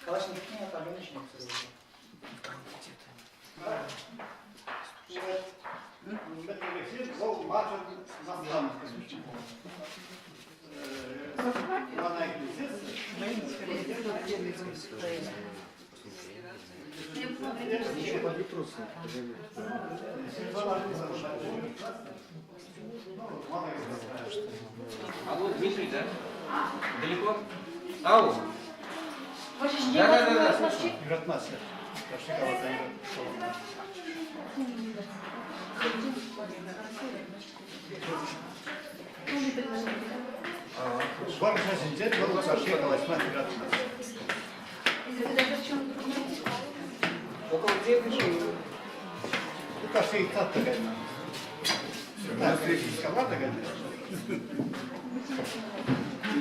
Калашников Аленочник. Алло, Дмитрий, да? Далеко? Ау! Да. Около где пришел?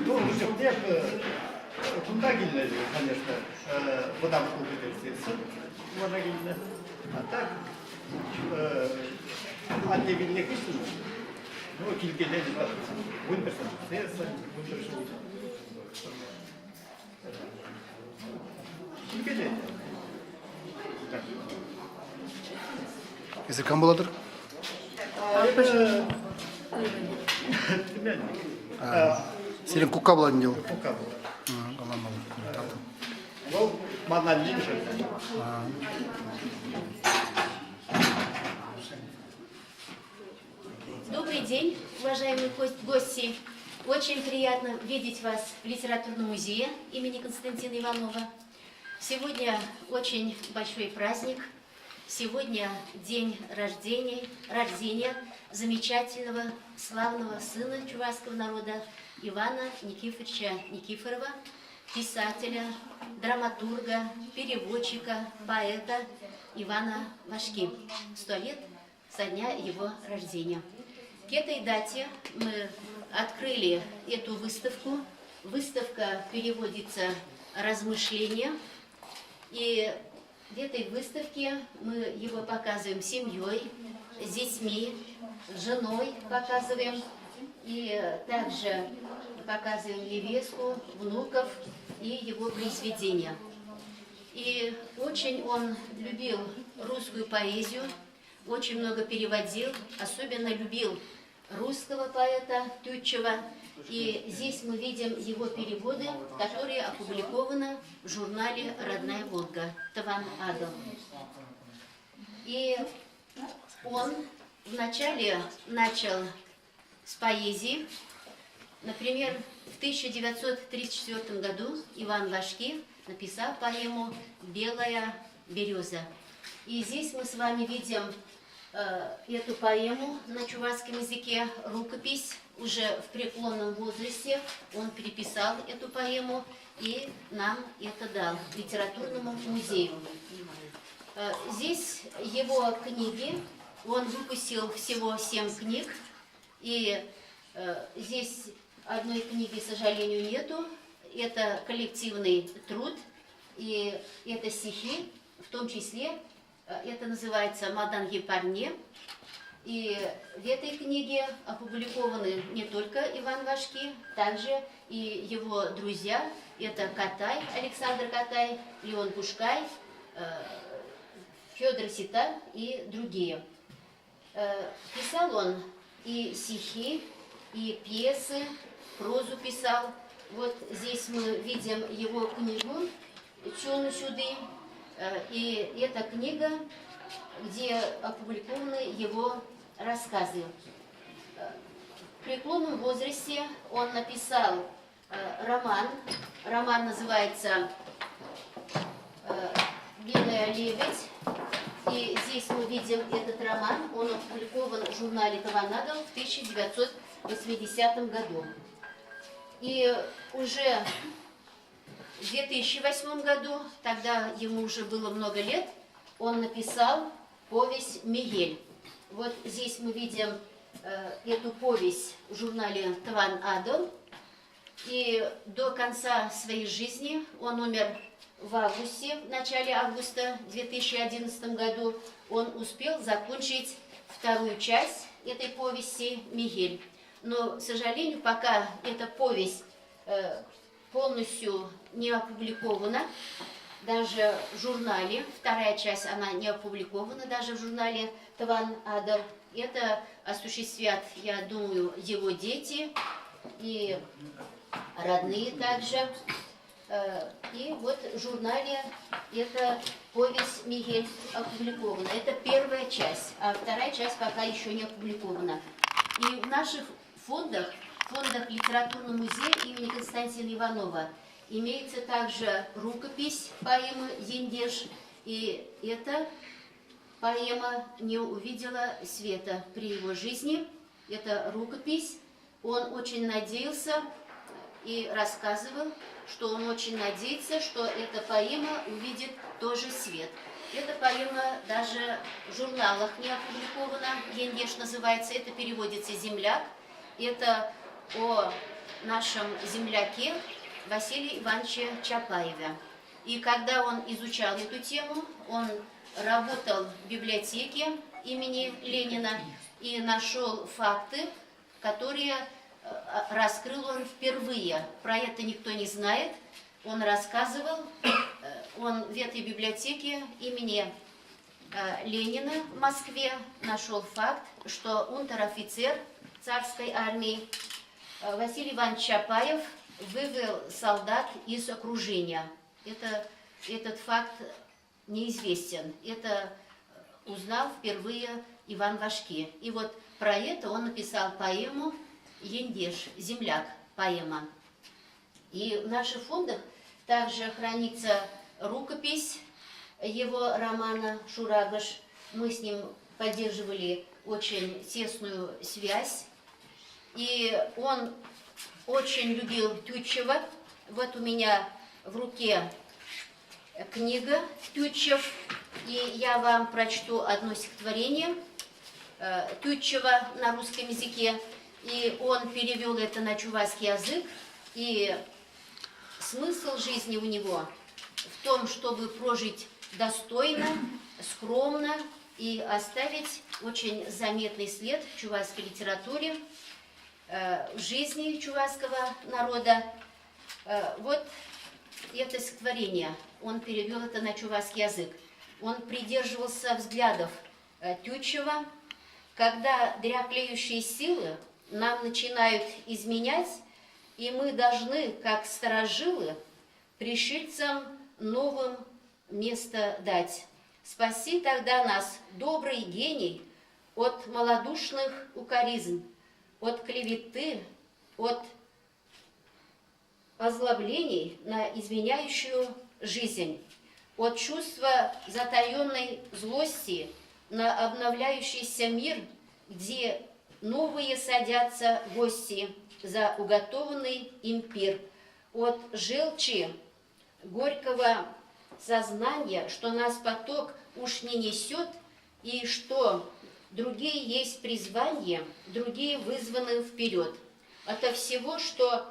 Ну, уже хлеб, фундагельный, конечно, вода в кубе фундагельный. А так, отдельных истин, ну, килькелей, вынперсон, сесса, вынперсон. Килькелей. Языком буладыр? Это племянник. Сенің кукка буладың дел? Кука была. Анам Ну, мана ниже. Добрый день, уважаемые гости. Очень приятно видеть вас в литературном музее имени Константина Иванова. Сегодня очень большой праздник. Сегодня день рождения замечательного, славного сына чувашского народа Ивана Никифоровича Никифорова, писателя, драматурга, переводчика, поэта Ивана Вашки. 100 лет со дня его рождения. К этой дате мы открыли эту выставку. Выставка переводится «Размышления». И в этой выставке мы его показываем с семьей, с детьми, с женой показываем. И также показываем невесту, внуков и его произведения. И очень он любил русскую поэзию, очень много переводил, особенно любил русского поэта Тютчева. И здесь мы видим его переводы, которые опубликованы в журнале «Родная Волга» Таван Адл. И он вначале начал с поэзии. Например, в 1934 году Иван Вашки написал поэму «Белая береза». И здесь мы с вами видим эту поэму на чувашском языке, рукопись. Уже в преклонном возрасте он переписал эту поэму и нам это дал литературному музею. Здесь его книги. Он выпустил всего 7 книг. И здесь одной книги, к сожалению, нету. Это коллективный труд. И это стихи, в том числе, это называется «Мадан Епарне». И в этой книге опубликованы не только Иван Вашки, также и его друзья. Это Катай, Александр Катай, Леон Пушкай, Федор Сита и другие. Писал он и стихи, и пьесы, прозу писал. Вот здесь мы видим его книгу «Чону сюды». И эта книга, где опубликованы его рассказы. В преклонном возрасте он написал роман. Роман называется «Белая лебедь». И здесь мы видим этот роман. Он опубликован в журнале «Таванадл» в 1980 году. И уже в 2008 году, тогда ему уже было много лет, он написал повесть «Мигель». Вот здесь мы видим эту повесть в журнале «Таван Адл». И до конца своей жизни он умер в августе, в начале августа 2011 году. Он успел закончить вторую часть этой повести «Мигель». Но, к сожалению, пока эта повесть полностью не опубликована, даже в журнале. Вторая часть, она не опубликована даже в журнале Таван Адал. Это осуществят, я думаю, его дети и родные также. И вот в журнале эта повесть Мигель опубликована. Это первая часть, а вторая часть пока еще не опубликована. И в наших фондах Литературного музея имени Константина Иванова имеется также рукопись поэмы «Ендеш». И эта поэма не увидела света при его жизни. Это рукопись. Он очень надеялся и рассказывал, что он очень надеется, что эта поэма увидит тоже свет. Эта поэма даже в журналах не опубликована. «Ендеш» называется. Это переводится «Земляк». Это о нашем земляке Василии Ивановиче Чапаеве. И когда он изучал эту тему, он работал в библиотеке имени Ленина и нашел факты, которые раскрыл он впервые. Про это никто не знает. Он рассказывал, он в этой библиотеке имени Ленина в Москве нашел факт, что унтер-офицер царской армии Василий Иванович Чапаев вывел солдат из окружения. Этот факт неизвестен. Это узнал впервые Иван Вашке. И вот про это он написал поэму «Ендеш», «Земляк», поэма. И в наших фондах также хранится рукопись его романа «Шурагаш». Мы с ним поддерживали очень тесную связь. И он очень любил Тютчева. Вот у меня в руке книга Тютчев. И я вам прочту одно стихотворение Тютчева на русском языке. И он перевел это на чувашский язык. И смысл жизни у него в том, чтобы прожить достойно, скромно и оставить очень заметный след в чувашской литературе, в жизни чувашского народа. Вот это стихотворение, он перевел это на чувашский язык. Он придерживался взглядов Тютчева, когда дряхлеющие силы нам начинают изменять, и мы должны, как старожилы, пришельцам новым место дать. Спаси тогда нас, добрый гений, от малодушных укоризн, от клеветы, от озлоблений на изменяющую жизнь, от чувства затаенной злости на обновляющийся мир, где новые садятся гости за уготованный им пир, от желчи горького сознания, что нас поток уж не несет, и что другие есть призвание, другие вызваны вперед. Ото всего, что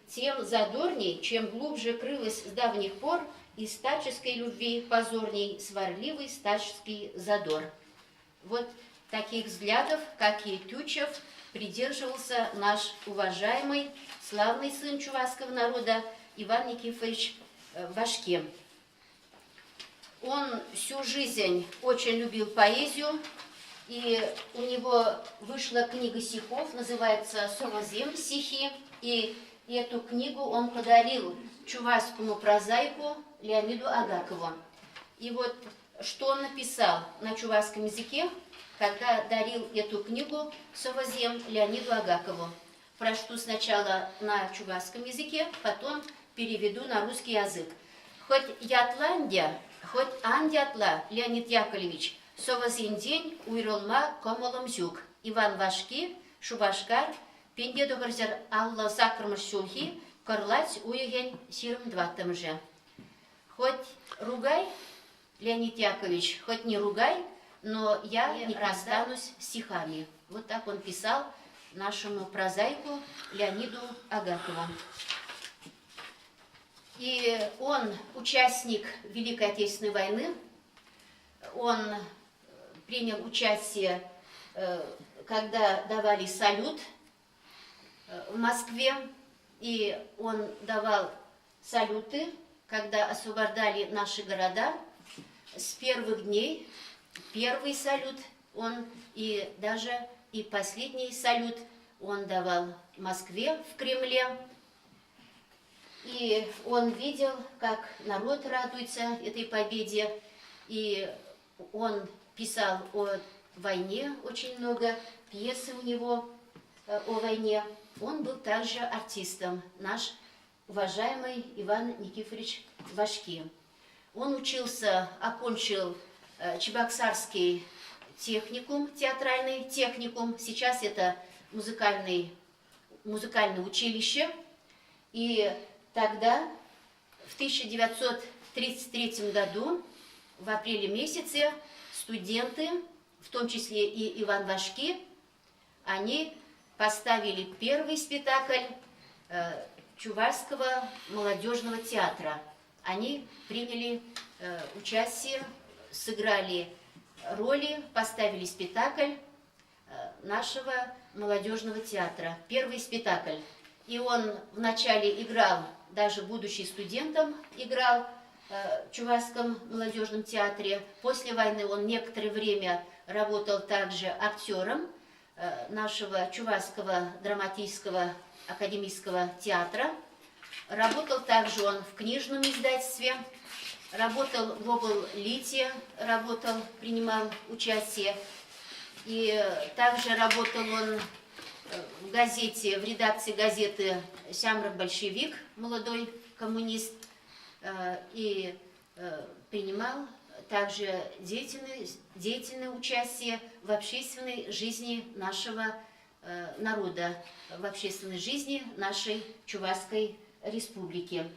тем задорней, чем глубже крылось с давних пор и старческой любви позорней сварливый старческий задор. Вот таких взглядов, как и Тютчев, придерживался наш уважаемый, славный сын чувашского народа Иван Никифорович Вашке. Он всю жизнь очень любил поэзию, и у него вышла книга стихов, называется «Совозем стихи», и эту книгу он подарил чувашскому прозаику Леониду Агакову. И вот что он написал на чувашском языке, когда дарил эту книгу «Совозем» Леониду Агакову. Прочту сначала на чувашском языке, потом переведу на русский язык. Хоть ятландия, хоть андятла, Леонид Яковлевич, совозем день уйролма комолом зюк. Иван Вашки, Шубашкар, пенде догорзер алла сакрмыш сюлхи, корлать уеген сирым дватым же. Хоть ругай, Леонид Яковлевич, хоть не ругай, но я не расстанусь с стихами. Вот так он писал нашему прозаику Леониду Агакову. И он участник Великой Отечественной войны. Он принял участие, когда давали салют в Москве. И он давал салюты, когда освобождали наши города. С первых дней первый салют он и даже и последний салют он давал в Москве, в Кремле. И он видел, как народ радуется этой победе. И он писал о войне очень много, пьесы у него о войне. Он был также артистом, наш уважаемый Иван Никифорович Вашки. Он учился, окончил Чебоксарский техникум, театральный техникум. Сейчас это музыкальное училище. И тогда, в 1933 году, в апреле месяце, студенты, в том числе и Иван Вашки, они поставили первый спектакль Чувашского молодежного театра. Они приняли участие, сыграли роли, поставили спектакль нашего молодежного театра. Первый спектакль. И он вначале играл, даже будучи студентом, играл в Чувашском молодежном театре. После войны он некоторое время работал также актером нашего Чувашского драматического академического театра. Работал также он в книжном издательстве, работал в обллите, принимал участие. И также работал он в газете, в редакции газеты «Сямрак Большевик», молодой коммунист, и принимал также деятельное участие в общественной жизни нашего народа, в общественной жизни нашей Чувашской республики.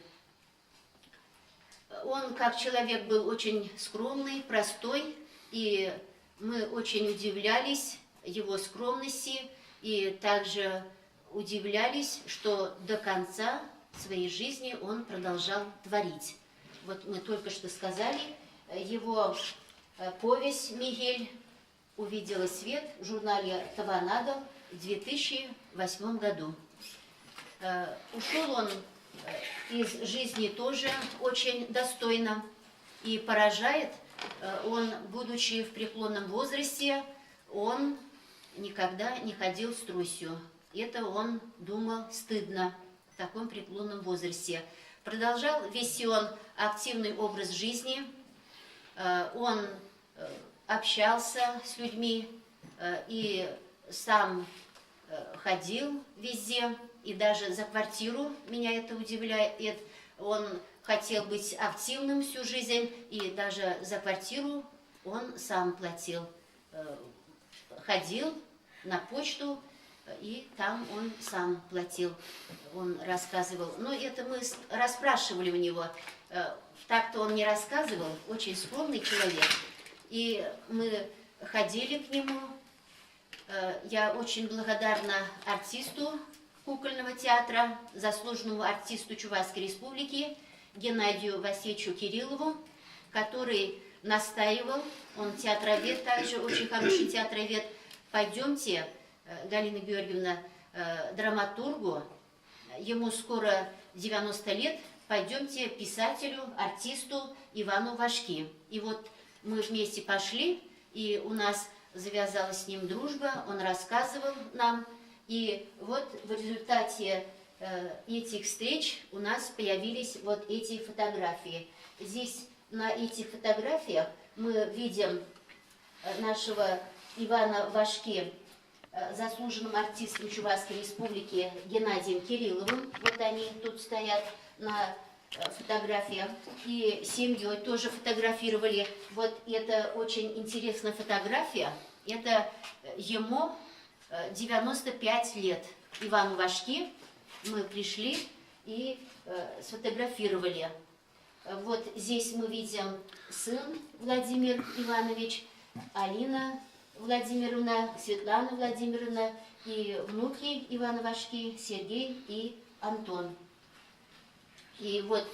Он, как человек, был очень скромный, простой, и мы очень удивлялись его скромности, и также удивлялись, что до конца своей жизни он продолжал творить. Вот мы только что сказали, его повесть «Мигель» увидела свет в журнале «Таванадо» в 2008 году. Ушел он из жизни тоже очень достойно, и поражает, он, будучи в преклонном возрасте, он никогда не ходил с тростью. Это он думал стыдно в таком преклонном возрасте. Продолжал вести он активный образ жизни, он общался с людьми и сам ходил везде, и даже за квартиру меня это удивляет. Он хотел быть активным всю жизнь, и даже за квартиру он сам платил. Ходил на почту, и там он сам платил, он рассказывал. Но это мы расспрашивали у него. Так-то он не рассказывал, очень скромный человек. И мы ходили к нему. Я очень благодарна артисту кукольного театра, заслуженному артисту Чувашской республики Геннадию Васильевичу Кириллову, который настаивал, он театровед, также очень хороший театровед. Пойдемте, Галина Георгиевна, драматургу, ему скоро 90 лет, пойдемте писателю, артисту Ивану Вашки. И вот мы вместе пошли, и у нас завязалась с ним дружба, он рассказывал нам. И вот в результате этих встреч у нас появились вот эти фотографии. Здесь на этих фотографиях мы видим нашего Ивана Вашки, заслуженным артистом Чувашской республики Геннадием Кирилловым. Вот они тут стоят на фотографиях. И семьей тоже фотографировали. Вот это очень интересная фотография. Это ему 95 лет. Ивану Вашки мы пришли и сфотографировали. Вот здесь мы видим сын Владимир Иванович, Алина Владимировна, Светлана Владимировна и внуки Ивана Вашки, Сергей и Антон. И вот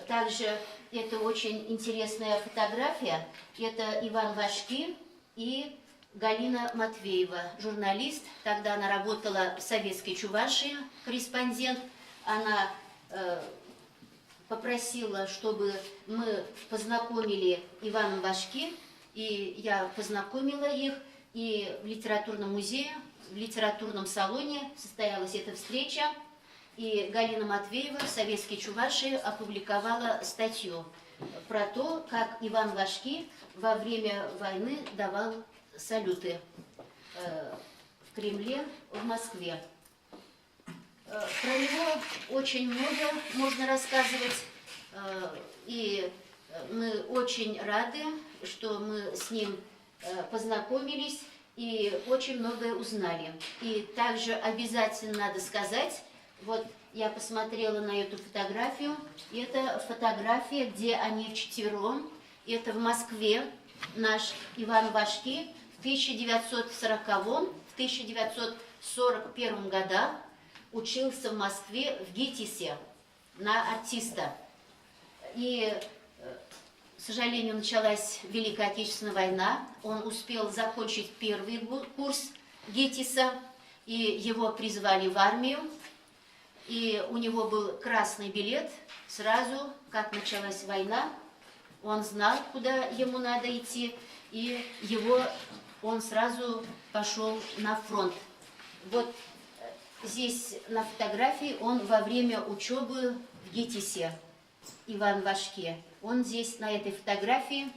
также это очень интересная фотография. Это Иван Вашки и Галина Матвеева, журналист. Тогда она работала в Советской Чувашии, корреспондент. Она попросила, чтобы мы познакомили Ивана Вашки, и я познакомила их, и в литературном музее, в литературном салоне состоялась эта встреча, и Галина Матвеева в «Советской Чувашии» опубликовала статью про то, как Иван Вашки во время войны давал салюты в Кремле, в Москве. Про него очень много можно рассказывать, и мы очень рады, что мы с ним познакомились и очень многое узнали. И также обязательно надо сказать, вот я посмотрела на эту фотографию, и это фотография, где они вчетвером, это в Москве, наш Иван Вашки в 1940-м, в 1941 годах учился в Москве в ГИТИСе на артиста. И, к сожалению, началась Великая Отечественная война. Он успел закончить первый курс ГИТИСа, и его призвали в армию. И у него был красный билет. Сразу, как началась война, он знал, куда ему надо идти, и он сразу пошел на фронт. Вот здесь на фотографии он во время учебы в ГИТИСе, Иван Вашки. Он здесь на этой фотографии,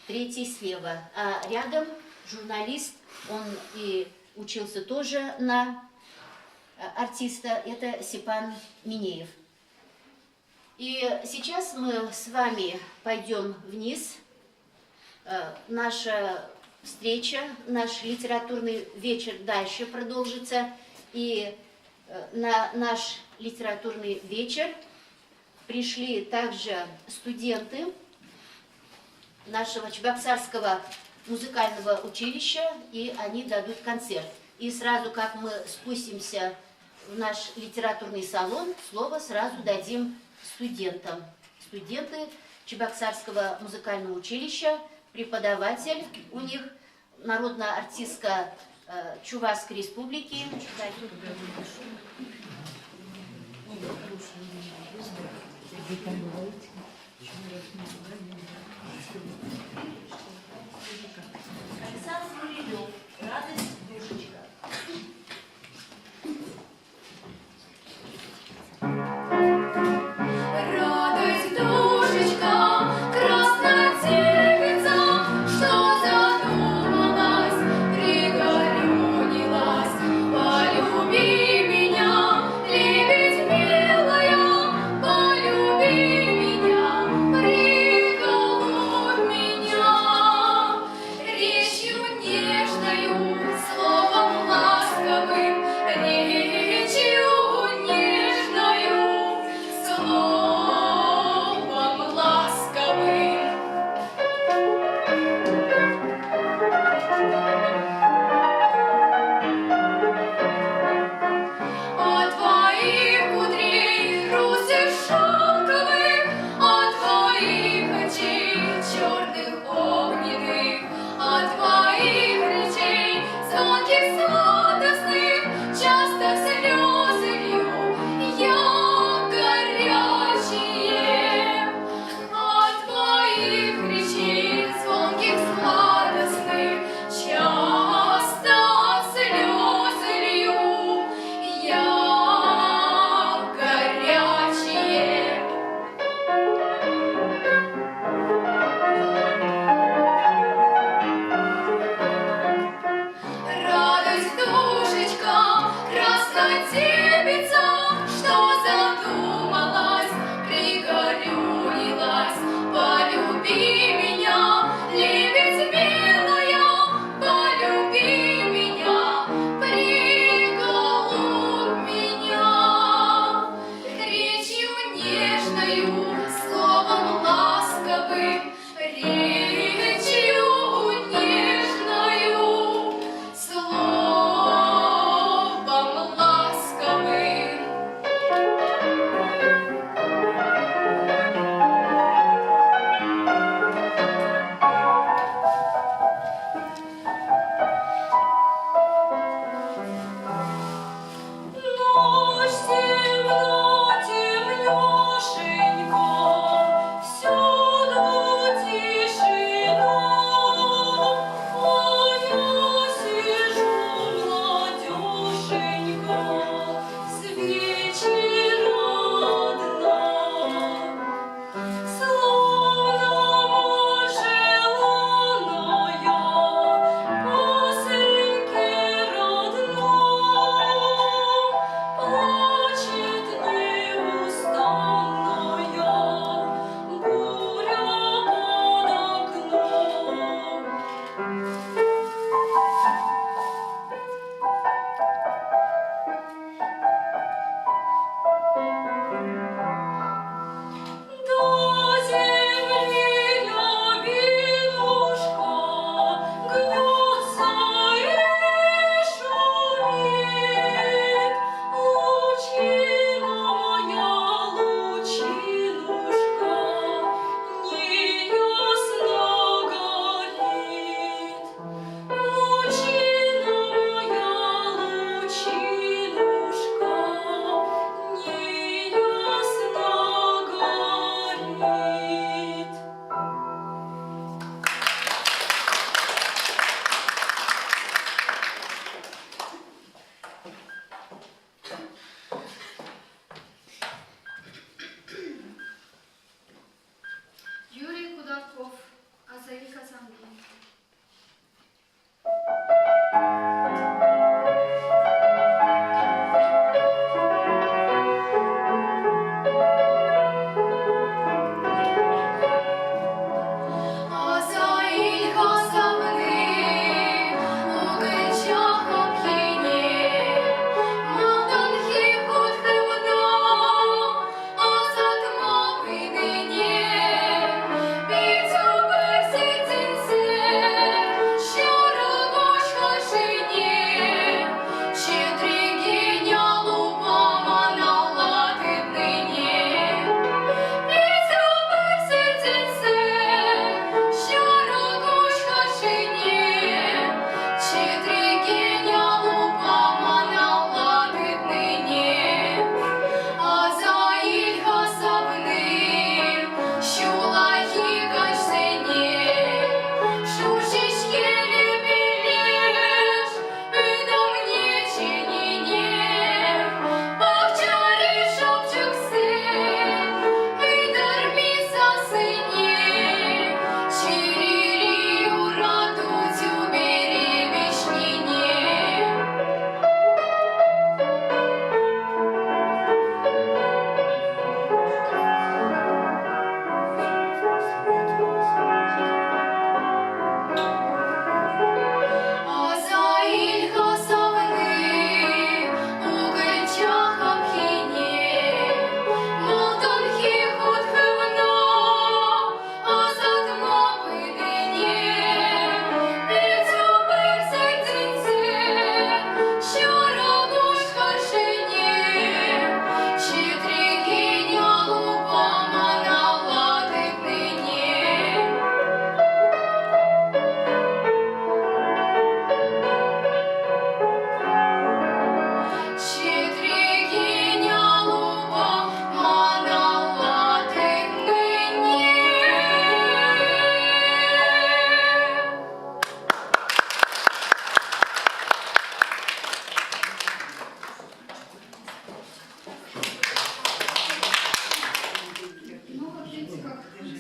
третий слева. А рядом журналист, он и учился тоже на артиста, это Степан Минеев. И сейчас мы с вами пойдем вниз. Наша встреча, наш литературный вечер дальше продолжится. И на наш литературный вечер пришли также студенты нашего Чебоксарского музыкального училища, и они дадут концерт. И сразу, как мы спустимся в наш литературный салон, слово сразу дадим студентам. Студенты Чебоксарского музыкального училища, преподаватель у них, народная артистка Чувашской республики. Александр Мурилев, «Радость, душечка». Радость, душечка, красная девица, что задумалась, пригорюнилась. Полюби меня, лебедь милая, полюби меня, приголубь меня. Речью нежною, словом ласковым, речью нежною, словом ласковым. От твоих кудрей русых шелковых, от твоих очей черных огненных, от твоих речей звонких сладостных часто слезы лью я горячие. От твоих речей звонких сладостных часто слезы лью я горячие. Радость, душечка, красная девица, что задумалась, пригорюнилась. Полюби меня, лебедь милая, полюби меня, приголубь меня. Речью нежною, словом ласковым, речью нежною, словом ласковым. Ночь темна, темнёшенька,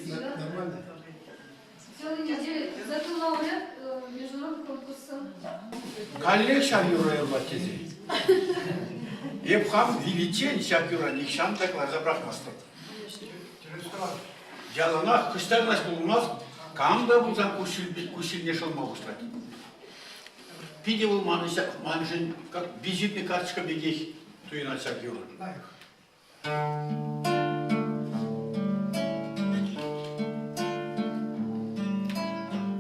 Нормально. Целую неделю. Зато лауреат международного конкурса. Галле шагюра батизи. Епхам величен шагюра нишан такла забрахмастыр. Яланах кыштарнаш булмаз, камда булзан кушилне шылмауштырат. Пиде был манжин, как визитная карточка бегих, туина шагюра.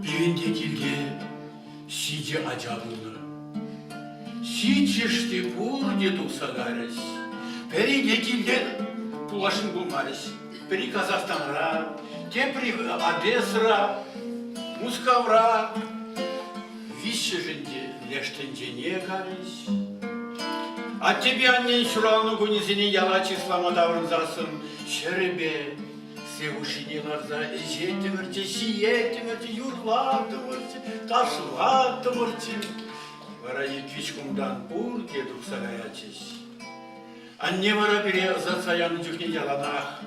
Пивенде келге, сиде ажабылы. Сичеште пурде тусагарес. Переге келген пулашын булмарес. При Казахстанра, те при Одессра, Мускавра. Вище женде лештенде не карес. А тебе аннен шуралны гунизіне яла числама даврынзасын. Шеребе. Севушиниларда жетімірте, сиетімірте, юрлатымірте, ташлатымірте. Вара еквичкумдан бур дедук сагаячес. Анне вара бере зацаяны жүхне яланах.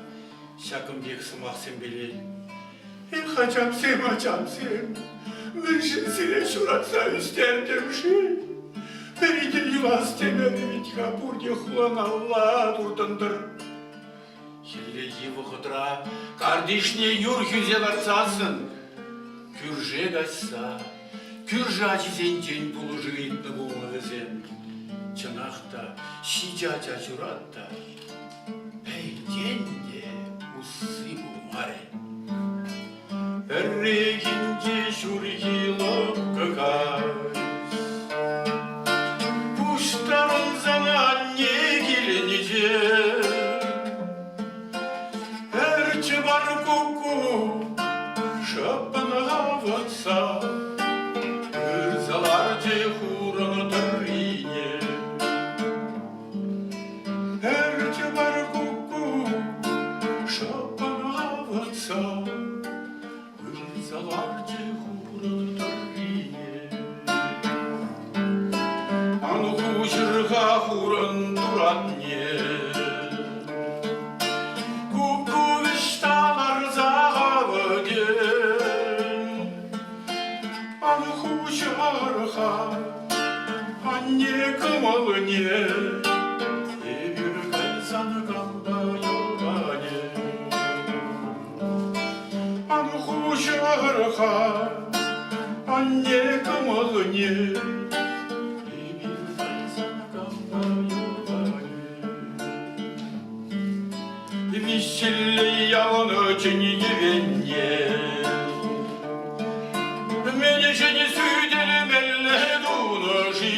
Шакым бек сымақсен беле. Эх, ачамсем. Віншін сіле шуратса үстердімші. Передел вас темені витха бурде хуланалла дурдындыр. Хилле его хутра, кардишне юрхюзе ларцасын. Кюрже гайса, кюржа чизенчен пулужигитны булмагызен. Чынақта, шичача чуратта. Пейденде усы булмаре. Эррегинде шурхилок какай. Пуштарын зана не келенеже. Бар куку, шапына ватса, ырзалар те хураны тыррине. Әрте бар куку, шапына ватса, ырзалар те хураны тыррине. Анху жырға хурын туратне. Анне кымалыне, эбир кайсаны канда йогане. Анху жарха, анне кымалыне, эбир кайсаны канда йогане. Веселей яланы чени евенне. Меня же не судили мелле дунажи.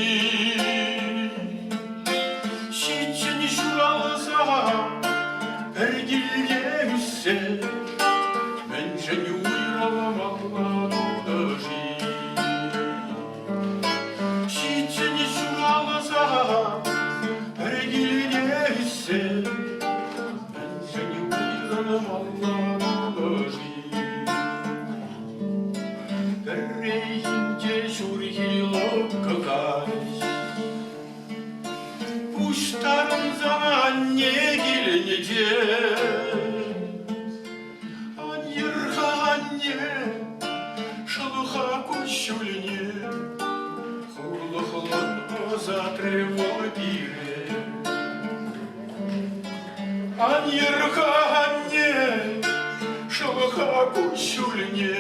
Щитче не шуралса, пердилге үссе. Мен же не уйрала мала дунажи. Щитче не шуралса, пердилге үссе. Мен же не уйрала мала дунажи. Перейдите шурхилок какай. Пуштарын зан не келенеде. Аньырға анне, шылыға көшіліне. Хурлықлын затревол бире. Аньырға анне, шылыға көшіліне.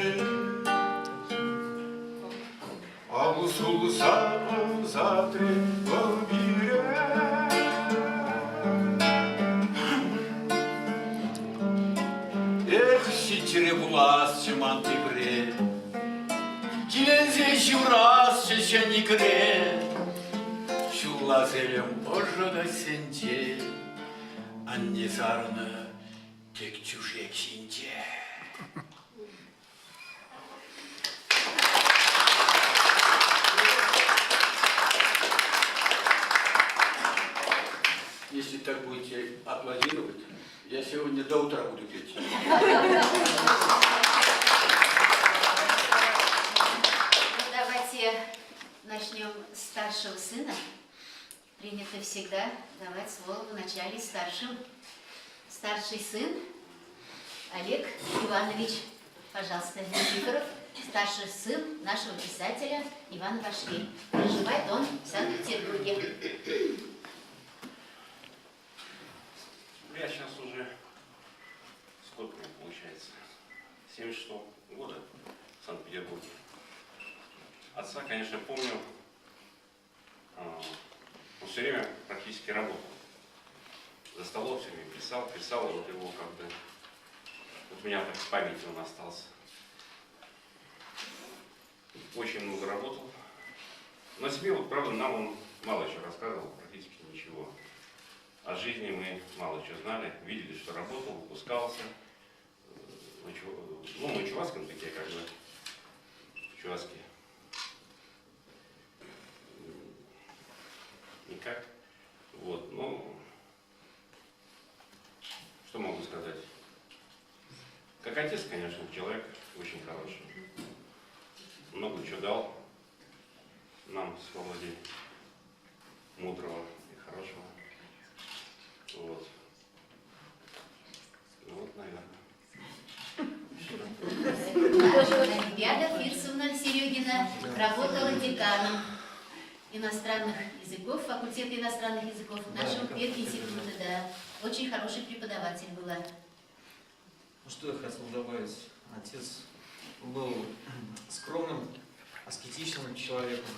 Алсул сам затревал бире. Эх, сичере булас чыман тибре. Килензе журас чечени кре. Шула зелем ожыда сенче. Анне сарыны тек чужек шинче. Если так будете аплодировать, я сегодня до утра буду петь. Давайте начнем с старшего сына. Принято всегда давать слово вначале старшим. Старший сын Олег Иванович, пожалуйста, Никифоров, старший сын нашего писателя Ивана Башки. Проживает он в Санкт-Петербурге. Я сейчас уже, сколько мне получается, 76-го года в Санкт-Петербурге. Отца, конечно, помню, он все время практически работал. За столом все время писал, и вот его как бы, вот у меня так в памяти он остался. Очень много работал. Но о себе, вот, правда, нам он мало еще рассказывал, практически ничего. О жизни мы мало чего знали, видели, что работал, выпускался. Ну, мы чувашском такие, как бы, чувашские. Никак. Вот, ну, что могу сказать? Как отец, конечно, человек очень хороший. Много чего дал нам с Володей, мудрого и хорошего. Вот. Ну вот, наверное. Наша Олимпиада Фирсовна Серегина работала деканом иностранных языков, факультета иностранных языков нашего пединститута, да. Очень хороший преподаватель была. Ну, что я хотел добавить? Отец был скромным, аскетичным человеком.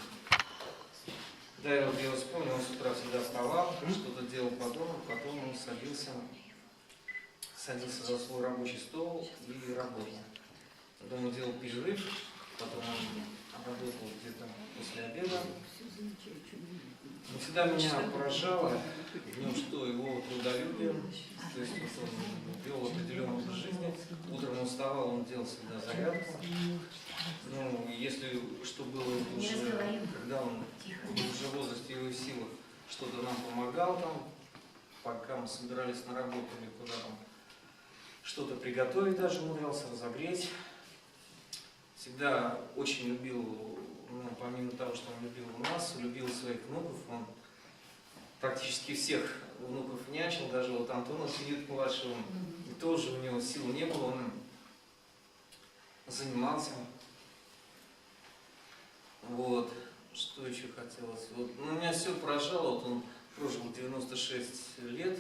Да, я его вспомнил, он с утра всегда вставал, что-то делал по дому, потом он садился за свой рабочий стол и работал. Потом он делал перерыв, потом он работал где-то после обеда. Но всегда меня поражало в нем, что его трудолюбие, то есть он вел определенный образ жизни. Утром он вставал, он делал всегда зарядку. Ну, если что было уже, когда он уже в возрасте его силах что-то нам помогал там, пока мы собирались на работу или куда там, что-то приготовить даже умудрялся, разогреть. Всегда очень любил, ну, помимо того, что он любил нас, любил своих внуков. Он практически всех внуков нянчил, даже вот Антона сидит младшего, и тоже у него сил не было, он занимался. Вот, что еще хотелось. Вот, ну, меня все поражало, вот он прожил 96 лет,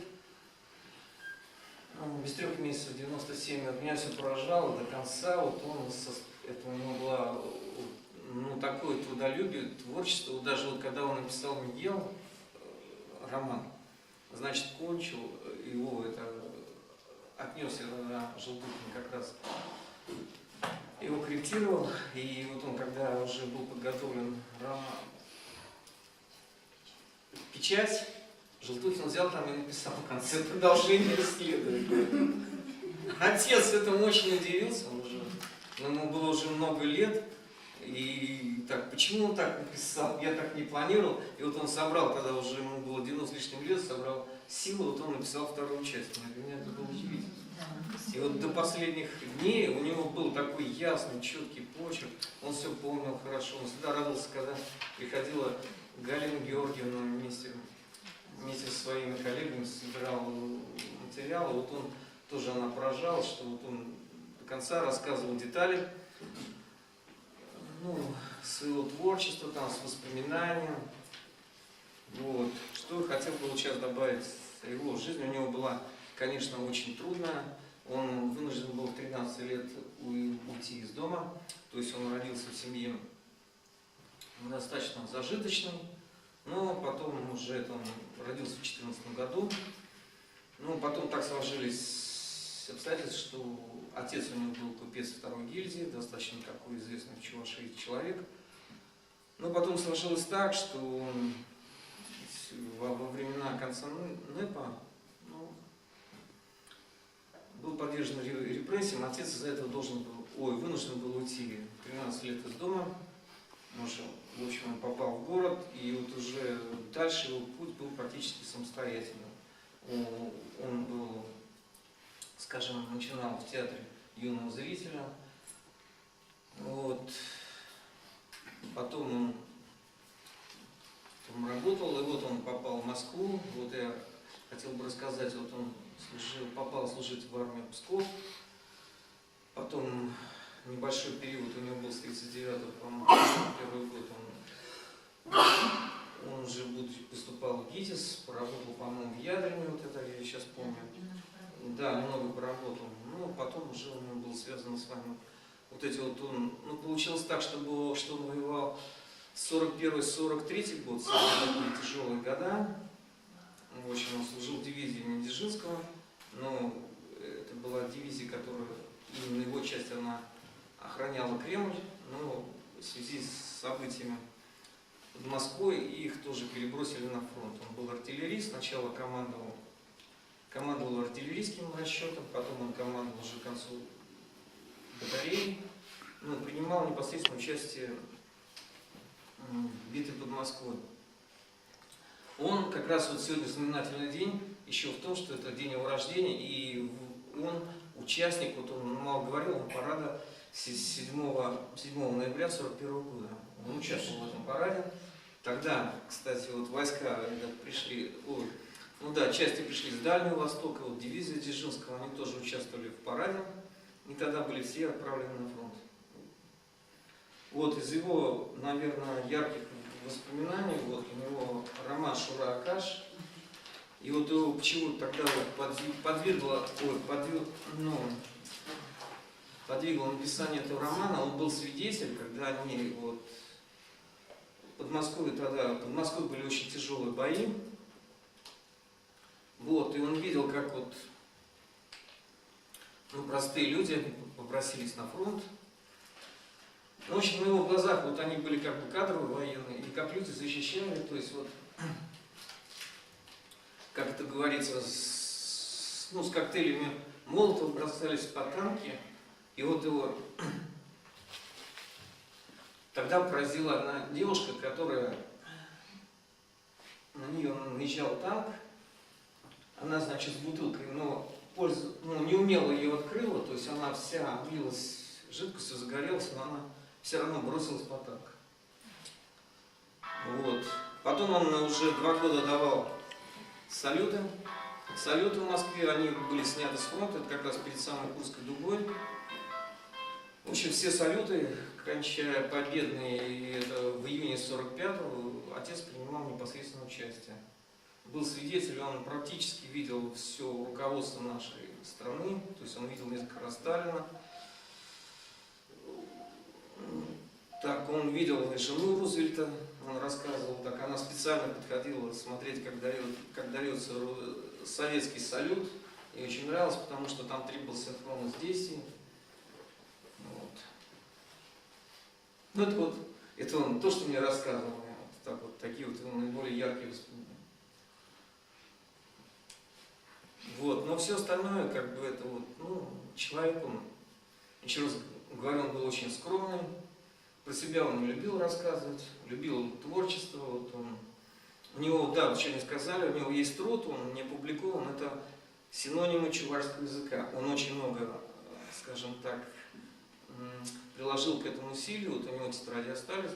без 3 месяцев 97, вот меня все поражало до конца, вот он, это у него было, ну, такое трудолюбие, творчество, вот даже вот когда он написал «Мигел», роман, значит, кончил, его это отнес на Желтухин как раз, его корректировал, и вот он, когда уже был подготовлен роман, печать, Желтухин взял там и написал в конце продолжение исследования. Отец этому очень удивился, ему было уже много лет, и так, почему он так написал, я так не планировал, и вот он собрал, когда уже ему было 90 с лишним лет, собрал силы, вот он написал вторую часть, для меня это было удивительно. И вот до последних дней у него был такой ясный, четкий почерк, он все помнил хорошо, он всегда радовался, когда приходила Галина Георгиевна вместе со своими коллегами, собирал материалы, вот он тоже, она поражалась, что вот он до конца рассказывал детали, ну, своего творчества, там, с воспоминанием. Вот. Что я хотел бы сейчас добавить о его жизни. У него была, конечно, очень трудная. Он вынужден был в 13 лет уйти из дома. То есть он родился в семье достаточно зажиточной. Но потом уже он родился в 2014 году. Ну, потом так сложились обстоятельства, что отец у него был купец второй гильдии, достаточно такой известный в Чувашии человек. Но потом сложилось так, что он во времена конца НЭПа был подвержен репрессиям. Отец из-за этого вынужден был уйти 13 лет из дома. В общем, он попал в город, и вот уже дальше его путь был практически самостоятельным. Он был, скажем, начинал в театре юного зрителя. Вот. Потом он работал, и вот он попал в Москву. Вот я хотел бы рассказать, вот он попал служить в армию Псков. большой период у него был с 39 по 41 год. Он уже поступал в ГИТИС, поработал, по-моему, в Ядрине, вот это я сейчас помню. Да, немного поработал. Ну, потом уже у него было связано с вами. Вот эти вот он, ну, получилось так, что он воевал 41-43 год, самые такие тяжелые года. В общем, он служил в дивизии имени Дзержинского, но это была дивизия, которая, именно его часть, она охраняла Кремль, но в связи с событиями под Москвой их тоже перебросили на фронт. Он был артиллерист, сначала командовал артиллерийским расчетом, потом он командовал уже к концу батареей, ну, принимал непосредственно участие в битве под Москвой. Он как раз вот сегодня знаменательный день еще в том, что это день его рождения, и он участник, вот он мало говорил, он парада 7 ноября 1941 года. Он участвовал в этом параде. Тогда, кстати, вот войска пришли, ну да, части пришли с Дальнего Востока, вот дивизия Дзержинского, они тоже участвовали в параде, и тогда были все отправлены на фронт. Вот из его, наверное, ярких воспоминаний, вот у него роман «Шура Акаш», и вот его почему тогда вот подвигло написание этого романа. Он был свидетель, когда они вот под Москвой были очень тяжелые бои. Вот, и он видел, как вот простые люди попросились на фронт. В общем, на его глазах вот они были как бы кадровые военные, и как люди защищали, то есть вот, как это говорится, с коктейлями Молотова бросались под танки, и вот его тогда поразила одна девушка, которая, на нее наезжал танк, она, значит, с бутылкой, но не умело ее открыла, то есть она вся облилась жидкостью, загорелась, но она все равно бросилась под танк. Вот. Потом он уже 2 года давал салюты. Салюты в Москве, они были сняты с фронта, это как раз перед самой Курской дугой. В общем, все салюты, кончая победные, и это в июне 45-го, отец принимал непосредственно участие. Был свидетель, он практически видел все руководство нашей страны, то есть он видел несколько раз Сталина. Так, он видел жену Рузвельта, он рассказывал, так она специально подходила смотреть, как дается советский салют. Ей очень нравилось, потому что там требовался синхронность действий. Вот. Ну это он, то, что мне рассказывал, такие вот его наиболее яркие воспоминания. Вот, но все остальное, как бы это вот, человек, он, еще раз говорю, он был очень скромный. Про себя он не любил рассказывать, любил творчество. Вот у него, да, что не сказали, у него есть труд, он не опубликован, это синонимы чувашского языка. Он очень много, скажем так, приложил к этому усилию, вот у него тетради остались.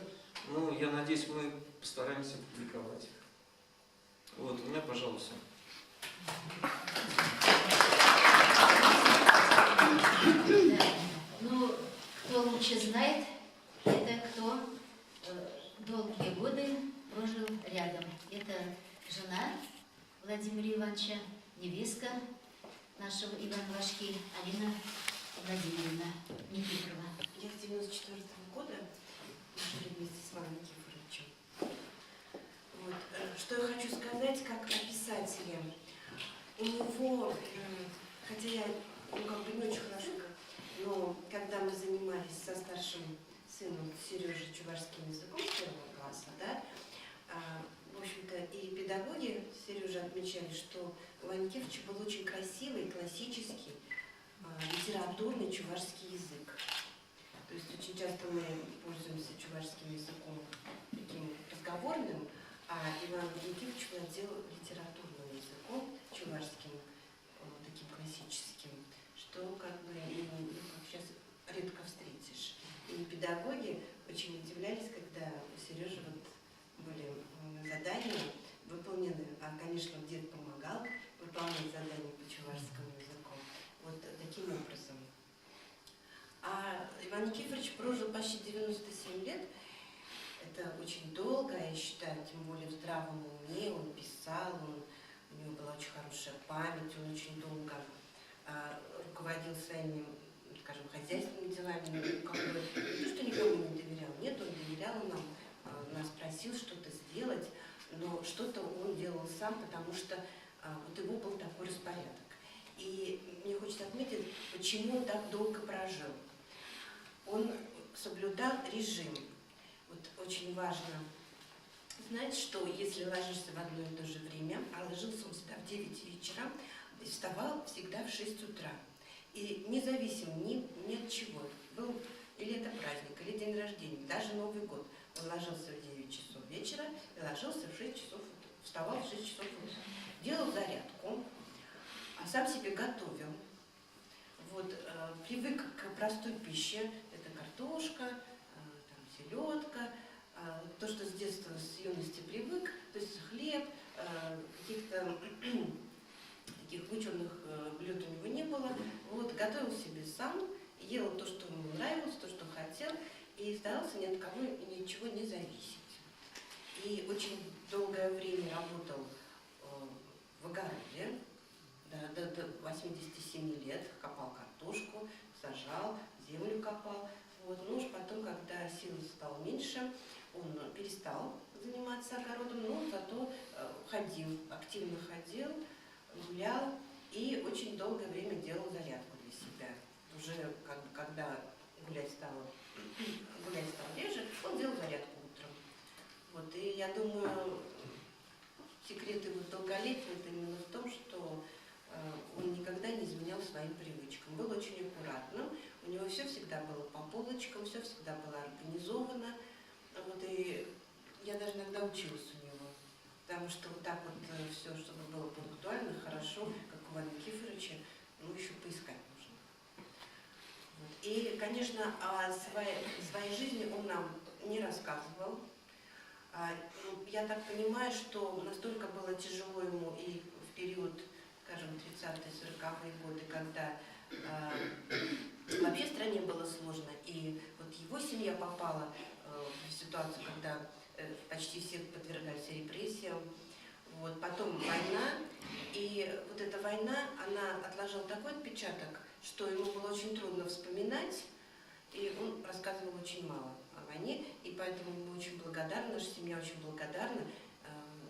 Ну, я надеюсь, мы постараемся публиковать их. Вот, у меня, пожалуй, все. Ну, кто лучше знает, это кто долгие годы прожил рядом. Это жена Владимира Ивановича, невестка нашего Ивана Вашки, Алина Владимировна Никифорова. Я с 94-го года жили вместе с Иваном Никифоровичем. Вот. Что я хочу сказать, как о писателе. У него, хотя я не очень хорошо, но когда мы занимались со старшим сыном Сережей чувашским языком с 1 класса, да, в общем-то, и педагоги Сережи отмечали, что у Ивана Никифоровича был очень красивый, классический, литературный чувашский язык. То есть очень часто мы пользуемся чувашским языком таким разговорным, а Иван Никифорович владел литературным языком, чувашским, таким классическим, что как бы сейчас редко встретишь. И педагоги очень удивлялись, когда у Сережи были задания выполнены, а, конечно, дед помогал выполнять задания по чувашскому языку. Вот таким образом. А Иван Иван Никифорович прожил почти 97 лет. Это очень долго, я считаю, тем более в здравом уме. Он писал, у него была очень хорошая память, он очень долго руководил своими, скажем, хозяйственными делами. Ну, как бы, не то, что никому не доверял, нет, он доверял нам, нас просил что-то сделать, но что-то он делал сам, потому что вот его был такой распорядок. И мне хочется отметить, почему он так долго прожил. Он соблюдал режим. Вот очень важно знать, что если ложишься в одно и то же время, а ложился он всегда в 9 вечера, вставал всегда в 6 утра. И независимо ни от чего, был или это праздник, или день рождения, даже Новый год, он ложился в 9 часов вечера и ложился в 6 часов утра, вставал в 6 часов утра, делал зарядку, а сам себе готовил. Вот, привык к простой пище, это картошка, там, селедка, то, что с детства, с юности привык, то есть хлеб, каких-то таких вычурных блюд у него не было. Вот, готовил себе сам, ел то, что ему нравилось, то, что хотел, и старался ни от кого и ничего не зависеть. И очень долгое время работал в огороде, до 87 лет, копал картошку, сажал, землю копал. Вот. Но уж потом, когда сил стало меньше, он перестал заниматься огородом, но зато ходил, активно ходил, гулял и очень долгое время делал зарядку для себя. Уже когда гулять стало реже, он делал зарядку утром. Вот. И я думаю, секрет его долголетия это именно в том, что он никогда не изменял своим привычкам. Был очень аккуратным, у него все всегда было по полочкам, все всегда было организовано. Вот, и я даже иногда училась у него, потому что вот так вот все, чтобы было пунктуально, хорошо, как у Ивана Никифоровича, ну еще поискать нужно. Вот. И, конечно, о своей жизни он нам не рассказывал. Я так понимаю, что настолько было тяжело ему и в период, скажем, 30-е, 40-е годы, когда вообще в стране было сложно, и вот его семья попала в ситуацию, когда почти все подвергались репрессиям. Вот. Потом война, и вот эта война, она отложила такой отпечаток, что ему было очень трудно вспоминать, и он рассказывал очень мало о войне, и поэтому мы очень благодарны, наша семья очень благодарна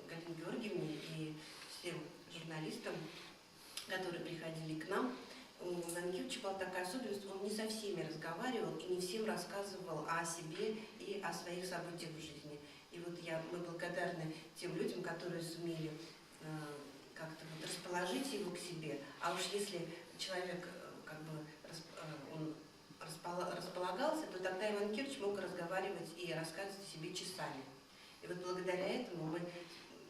Галине Георгиевне и всем журналистам, которые приходили к нам. У Ивана Никифоровича была такая особенность, он не со всеми разговаривал и не всем рассказывал о себе и о своих событиях в жизни. И вот мы благодарны тем людям, которые сумели как-то вот расположить его к себе. А уж если человек как бы он располагался, то тогда Иван Никифорович мог разговаривать и рассказывать о себе часами. И вот благодаря этому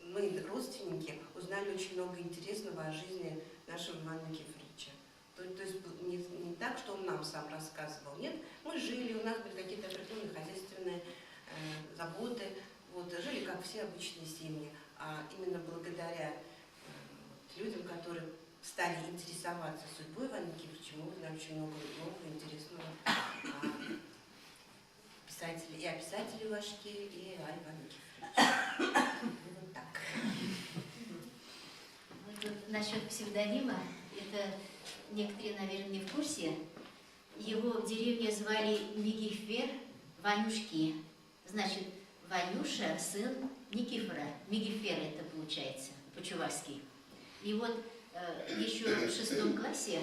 мы, родственники, узнали очень много интересного о жизни нашего Ивана Никифоровича. То есть не так, что он нам сам рассказывал. Нет, мы жили, у нас были какие-то определенные хозяйственные заботы, вот, жили как все обычные семьи. А именно благодаря людям, которые стали интересоваться судьбой Ивана Никифоровича, мы узнали очень много нового интересного писателей, и о писателе Вашке, и о Иване Никифоровиче. Вот так. Вот насчет псевдонима, это некоторые, наверное, не в курсе. Его в деревне звали Мигифер Ванюшки. Значит, Ванюша, сын Никифора. Мигифер это получается, по-чувашски. И вот еще в 6 классе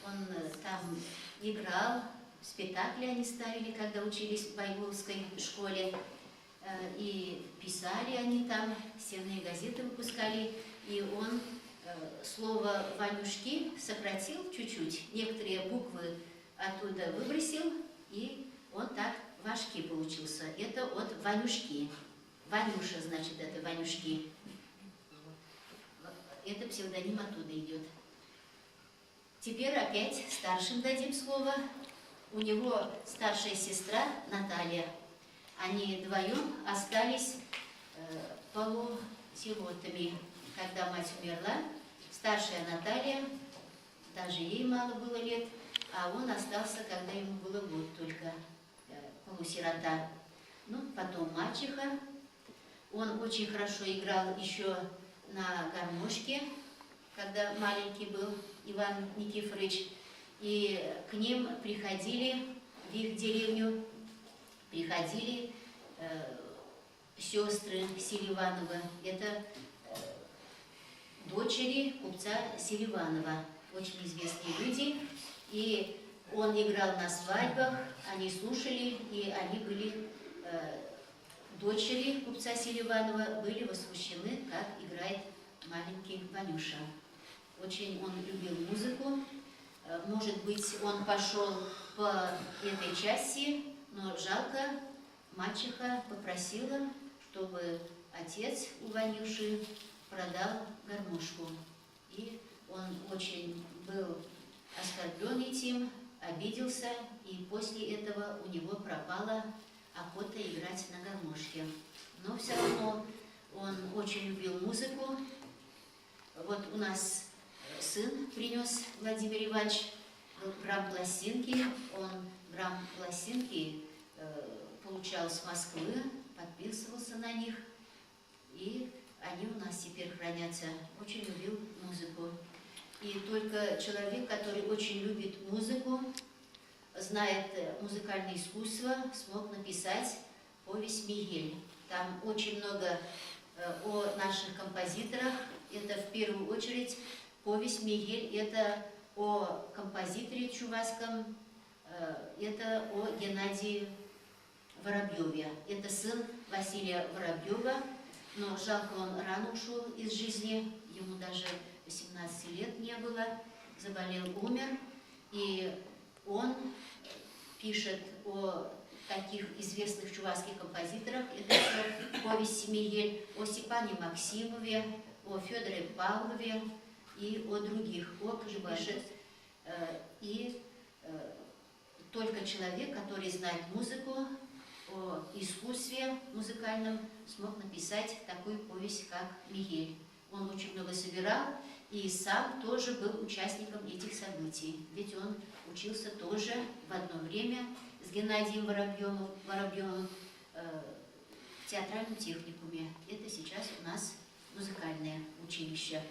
он там играл, спектакли они ставили, когда учились в Байголовской школе. И писали они там, стенные газеты выпускали. И он слово «Ванюшки» сократил чуть-чуть, некоторые буквы оттуда выбросил, и он так «Вашки» получился. Это от «Ванюшки». Ванюша, значит, это «Ванюшки». Это псевдоним оттуда идет. Теперь опять старшим дадим слово. У него старшая сестра Наталья. Они вдвоем остались полусиротами. Когда мать умерла, старшая Наталья, даже ей мало было лет, а он остался, когда ему было год только, полусирота. Ну, потом мачеха. Он очень хорошо играл еще на гармошке, когда маленький был Иван Никифорович. И к ним приходили, в их деревню, приходили сестры Селиванова. Это дочери купца Селиванова, очень известные люди. И он играл на свадьбах, они слушали, и они были, дочери купца Селиванова, были восхищены, как играет маленький Ванюша. Очень он любил музыку. Может быть, он пошел по этой части, но жалко, мачеха попросила, чтобы отец у Ванюши продал гармошку. И он очень был оскорблен этим, обиделся, и после этого у него пропала охота играть на гармошке. Но все равно он очень любил музыку. Вот у нас сын принес, Владимир Иванович, грамм-пластинки. Он грамм-пластинки получал с Москвы, подписывался на них. И они у нас теперь хранятся. Очень любил музыку. И только человек, который очень любит музыку, знает музыкальное искусство, смог написать повесть «Мигель». Там очень много о наших композиторах. Это в первую очередь повесть «Мигель», это о композиторе чувашском, это о Геннадии Воробьеве. Это сын Василия Воробьева, но жалко, он рано ушел из жизни, ему даже 18 лет не было, заболел, умер. И он пишет о таких известных чувашских композиторах, это все повесть «Мигель», о Степане Максимове, о Федоре Павлове и о других. Он же пишет. И только человек, который знает музыку, о искусстве музыкальном, смог написать такую повесть, как «Мигель». Он очень много собирал и сам тоже был участником этих событий. Ведь он учился тоже в одно время с Геннадием Воробьевым в театральном техникуме. Это сейчас у нас музыкальное училище.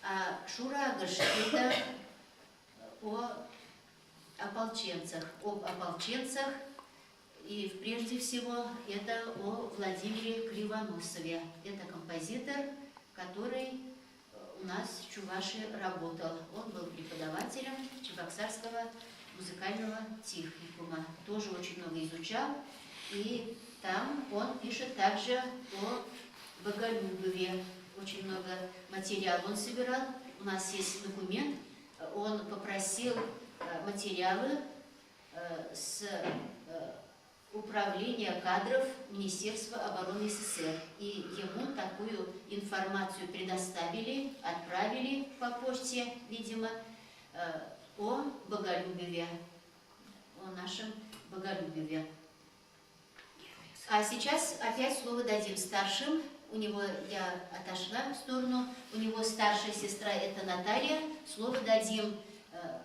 А Шурагаш – это о ополченцах, об ополченцах, и прежде всего это о Владимире Кривоносове. Это композитор, который у нас в Чувашии работал. Он был преподавателем Чебоксарского музыкального техникума. Тоже очень много изучал. И там он пишет также о Боголюбове. Очень много материала он собирал. У нас есть документ. Он попросил материалы с Управления кадров Министерства обороны СССР. И ему такую информацию предоставили, отправили по почте, видимо, о Боголюбове, о нашем Боголюбове. А сейчас опять слово дадим старшим. У него, я отошла в сторону, у него старшая сестра это Наталья. Слово дадим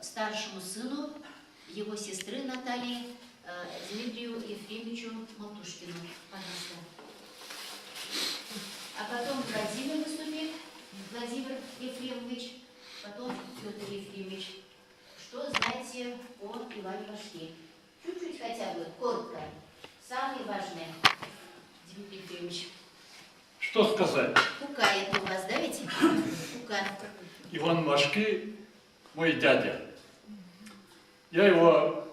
старшему сыну его сестры Натальи, Дмитрию Ефремовичу Малтушкину. Пожалуйста. А потом Владимир выступит, Владимир Ефремович, потом Петр Ефремович. Что знаете о Иване Башке? Чуть-чуть хотя бы, коротко. Самое важное, Дмитрий Ефремович. Что сказать? Кука это у вас, да, ведь? Кука. Иван Машки, мой дядя. Я его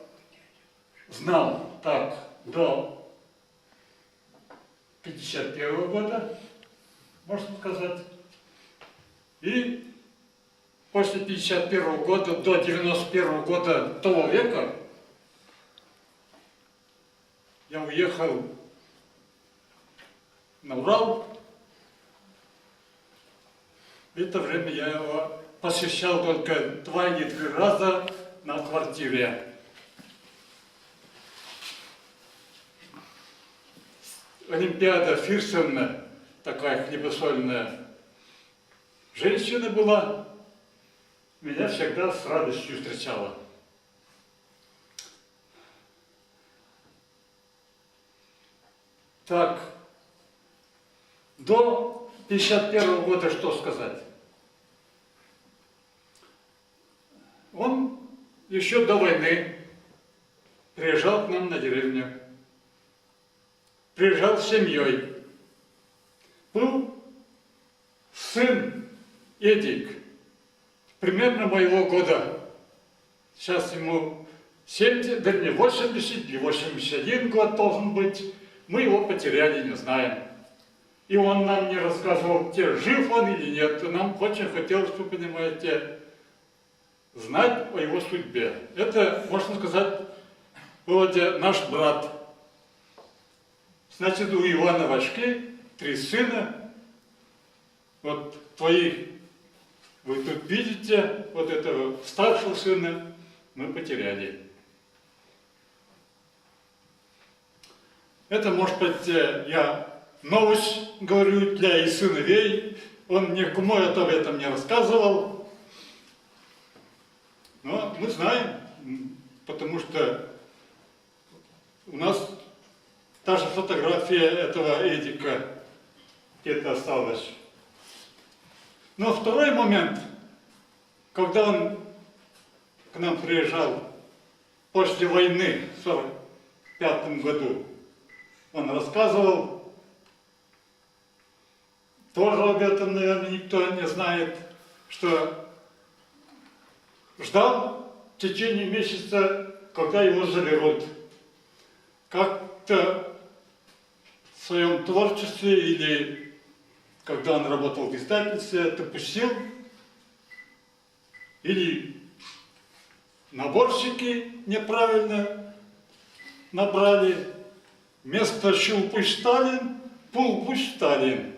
знал так до 51 года, можно сказать. И после 51 года до 91 года того века я уехал на Урал. В это время я его посещал только 2 или 3 раза на квартире. Олимпиада Фирсовна, такая хлебосольная женщина была, меня всегда с радостью встречала. Так, до 1951 года что сказать? Он еще до войны приезжал к нам на деревню. Приезжал с семьей. Был сын Эдик, примерно моего года. Сейчас ему 70, вернее, 80 или 81 год должен быть. Мы его потеряли, не знаем. И он нам не рассказывал, жив он или нет. И нам очень хотелось, вы понимаете, знать о его судьбе. Это, можно сказать, Володя, наш брат. Значит, у Ивана Вашки 3 сына. Вот твоих, вы тут видите, вот этого старшего сына мы потеряли. Это, может быть, я новость говорю для и сыновей. Он никому об этом не рассказывал. Но мы знаем, потому что у нас та же фотография этого Эдика где-то осталась. Но второй момент, когда он к нам приезжал после войны в 1945 году, он рассказывал, тоже об этом, наверное, никто не знает, что ждал в течение месяца, когда его заберут. Как-то в своем творчестве или когда он работал в издательстве, допустил, или наборщики неправильно набрали, вместо «Щелпыш Сталин» «Пулпуш Сталин».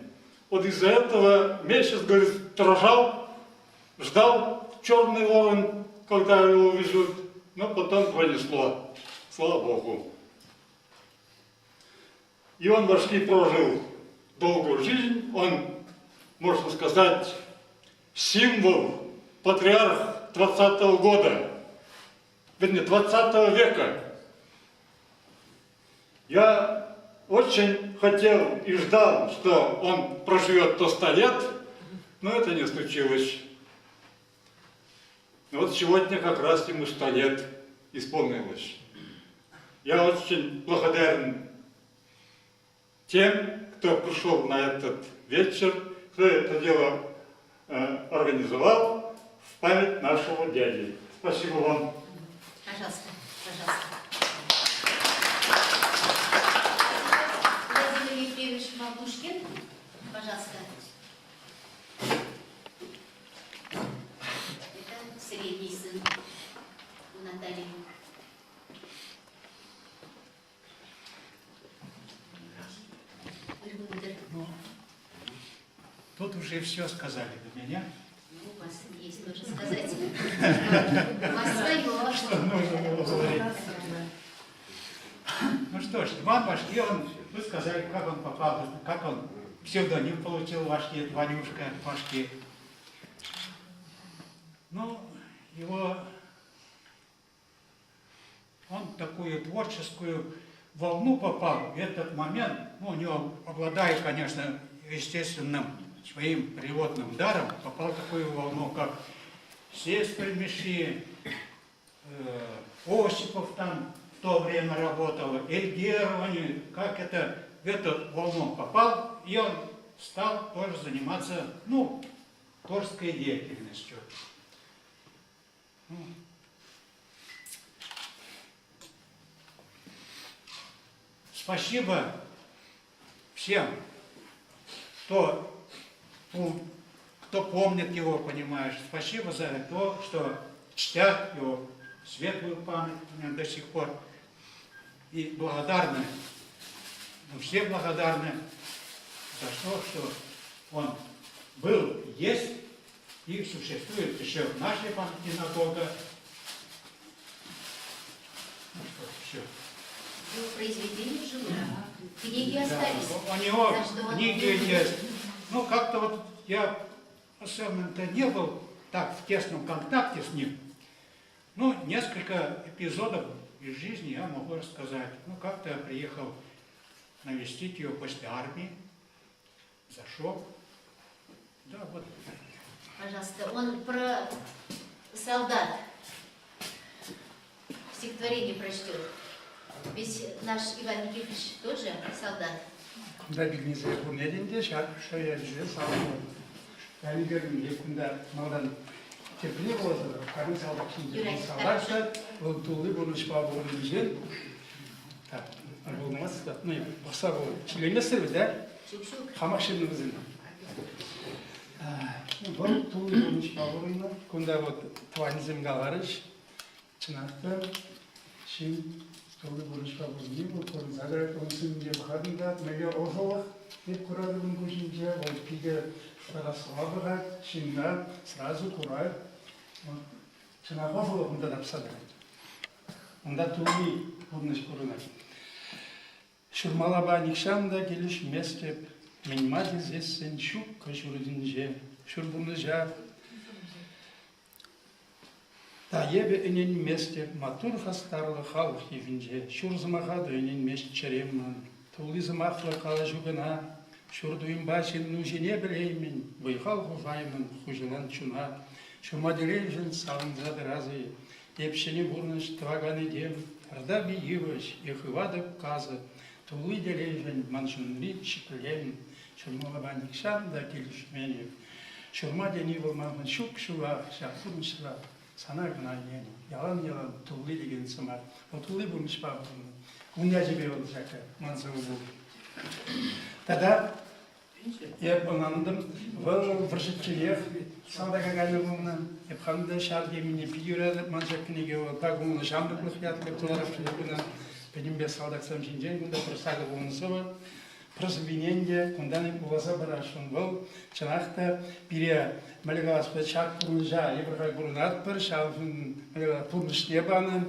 Вот из-за этого месяц, говорит, дрожал, ждал черный ворон, когда его везут, но потом пронесло, слава Богу. И он Вашки прожил долгую жизнь, он, можно сказать, символ, патриарх 20-го года, вернее, 20 века. Я очень хотел и ждал, что он проживет до 100 лет, но это не случилось. Вот сегодня как раз ему 100 лет исполнилось. Я очень благодарен тем, кто пришел на этот вечер, кто это дело организовал в память нашего дяди. Спасибо вам. Пожалуйста, пожалуйста. Владимир Ефремович Макушкин, пожалуйста. Это средний сын у Натальи. Тут уже все сказали до меня. У вас есть тоже сказать. У вас свое. Что нужно было говорить. Ну что ж, Иван Вашки, вы сказали, как он попал, как он псевдоним получил Вашки, Ванюшка Вашки. Ну, он в такую творческую волну попал. В этот момент, ну, у него, обладая, конечно, естественным своим природным даром, попал в такую волну, как Сеспельмиши, Осипов там в то время работал, Эльгеровани, как это, в эту волну попал, и он стал тоже заниматься, ну, творческой деятельностью. Спасибо всем, кто помнит его, понимаешь. Спасибо за то, что чтят его светлую память до сих пор. И благодарны, мы все благодарны за то, что он был, есть и существует еще в нашей памяти надолго. Ну что, все. Его произведения живут. Книги остались. У него книги есть. Ну, как-то вот я особенно-то не был так в тесном контакте с ним. Ну, несколько эпизодов из жизни я могу рассказать. Ну, как-то я приехал навестить ее после армии. Зашел. Да, вот. Пожалуйста, он про солдат стихотворение прочтет. Ведь наш Иван Никифорович тоже солдат. Да, bildiğiniz bu nedeniyle şöyle sağlıklı. Yani gördüm yakında maldan tepkili oldu. Karın sağlık şimdi sağlarsa bu tuğlu konuşma bulunacak. Tabii, olmaz da ne baksa bu çileğinizdir de hamaşınızın. Bu tuğlu konuşma bulunacak. Kunda bu tuğanizm galarış çınaktı. Şimdi Tolı konuşma bulundu. Bu konu zaten konusunda bakadığında meyve ortalık hep kuradığım kuşunca o pide şurası şimdi sırası kurar. Çınar ortalık onda da psadı. Onda tuğlu konuş kuruna. Şurmalaba nikşanda geliş mestep menmadi zessen şuk kaşurdince şurbunca Тайебе энен месте матур хастарлы халық евинже, шурзымаға дөйнен мешт черемман, тулызымақлы қала жүгіна, шурдуым башын нужене білеймін, бұйқал ғұжаймын, хұжылан чуна, шумаделейжін салынзады разы, епшіне бұрныш тваганы дем, арда бейівыш, ехывадып қазы, тулы делейжін маншынри шықылем, шурмалаба никшан да келішмені, шурма дени болмағын шук шуақ, шақсырын шырақ, санаргына ені, ялан тұлы деген сымар. Ол тұлы болмыш ба бұны. Уня жебе ол жақы, мансығы бұл. Тада, еп онандым, бұл вұршытчылық, саудаға ғаны бұны, еп қанды шар деміне пиюрады, манжақынеге ол, пақ бұны жамдықлық ятылып тұларап жүргіні, бәдім бе саудақсам жинжен, бұнда құрсағы бұнысы бар. Просвиненде, кундан буласа барашын бұл, чанақта бире мәліғаспы чак бұрынжа, ебірғай бұрынат бір, шалфын мәліға тұрмышне баны,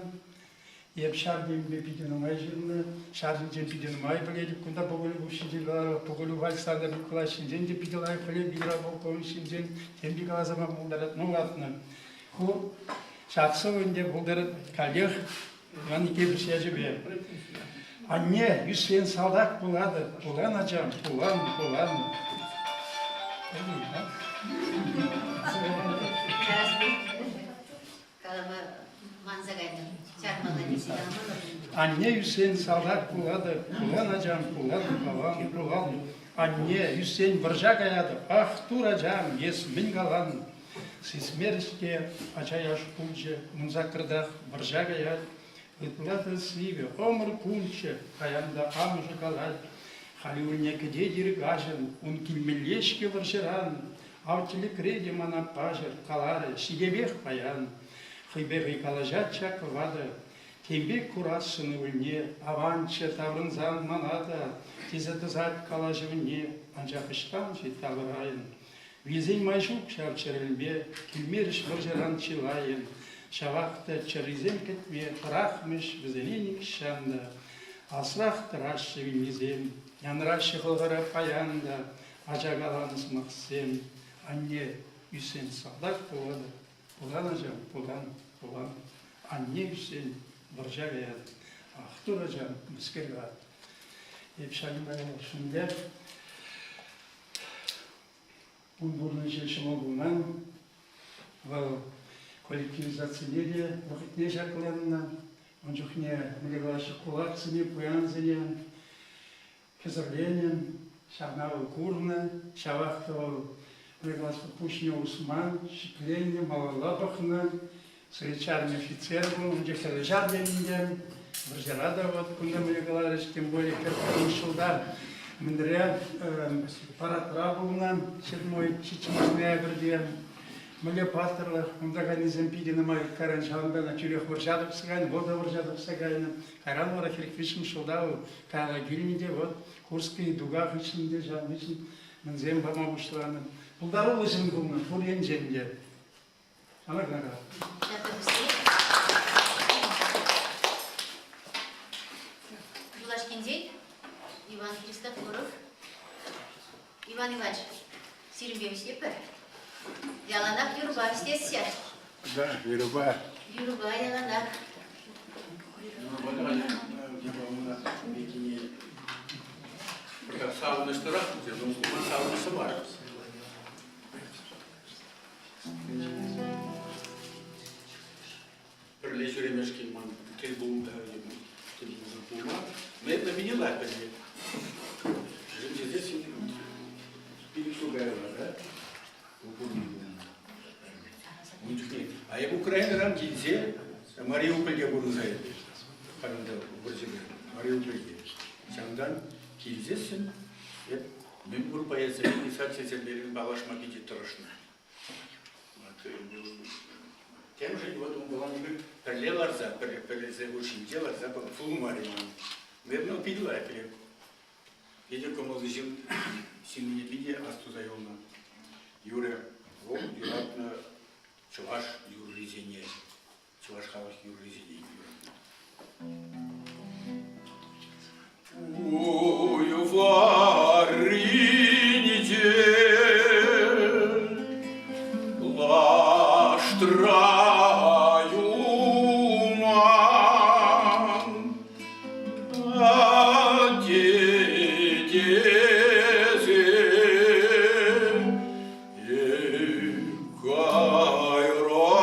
еп шарден бе пиденумай жүріні, шарден жен пиденумай біледіп, кунда бұғылы бұшынден, бұғылы вальстанда бұқыла шинжен де пиделай біле, бигра бұқылы шинжен, тен бигалазама бұлдарат мұлатыны. Ху шақсы өнде бұлдарат калех, ғаны кебірше жібе. Anne, 100 sen saldak buladı, bulanacağım, bulan. Öyle ha? Anne, 100 sen saldak buladı, bulanacağım, bulan. Anne, 100 sen vırca gayadı, ah duracağım, esmin galan. Сисмерске, ачаяш пунче, мунзакырдах, выржа гаят. Выплата сливе, омр пунче, хаянда амжы калай. Халюльне кедедир гажен, он кильмелешке варширан. Аутили креди мана пажер, калары, шидебех паян. Хыбеги калажат чак вада. Тембек курасшыны ульне, аванче таврынзан манада. Тизатызат калажывне, анжақыштан житталырайын. Визень майшук шарчарылбе, кильмериш варжиран чилайын. Шавақта чаризем кетме, рахмеш візененік шанда. Асрақ тырашы винезем, янрашы қылғыра паянда. Ажагаланыс мақсем, анне үсен садақ болады. Бұлан ажам, бұлан. Анне үсен варжа гаяды. Ақтур ажам, мүскер гаяды. Епшалым бәлі шындар. Бұрын желшіма бұлнан, бұл коллективизацияле, вақытне жақыланынан, он жүхне мілегалашы кулақсыне, пуянзыне, кезірленен, шағнауы курны, шавақты ол мілегалашы пушне Усман, шиклене, малалабықны, сұречарный офицер был, он жүхелі жарденінден, біржарада вот, күнді мілегалашы, тем более, перкінің шылдар, Міндіря паратра болынан, 7 ноябрьде, мүле пастырлы, мұндағы незем пидені май каран шағындана түрек варжадып сығайын, вода варжадып сығайын, каран вара ферквишім шылдауы, кайла гүлінде, вот, Курский дугах ішінде, жан үшін, мінзем бама бұшланы. Бұлдары ұлышын бұлынан, бұл ең жерінде. Ана ғана. Булашкин день. Иван Христофоров. Иван Иванович, Сирбевич епі. Яланақ юрба істессе. Да, юрба. Юрба яланақ. что рахнете, но мансал не собак. Прилечу ремешки, ман, трибун, да, трибун запума. Мы это не лапали. Живите здесь и перешугаю, да? А я в Украине рам гильзе, Мариуполь я буду за это. Мариуполь. Сяндан гильзесен, мен группа писать серберин балаш макити трошно. Тем же вот он был не переларза, перелезевший дело за фулмариман. Наверное, пидла я пере. Видя кому зачем сильные виде астузайона. Юре вол юратно чуваш юризине. Чуваш халах юризине. Ой, варините, лаштраю мам, а дедезе, кайронда,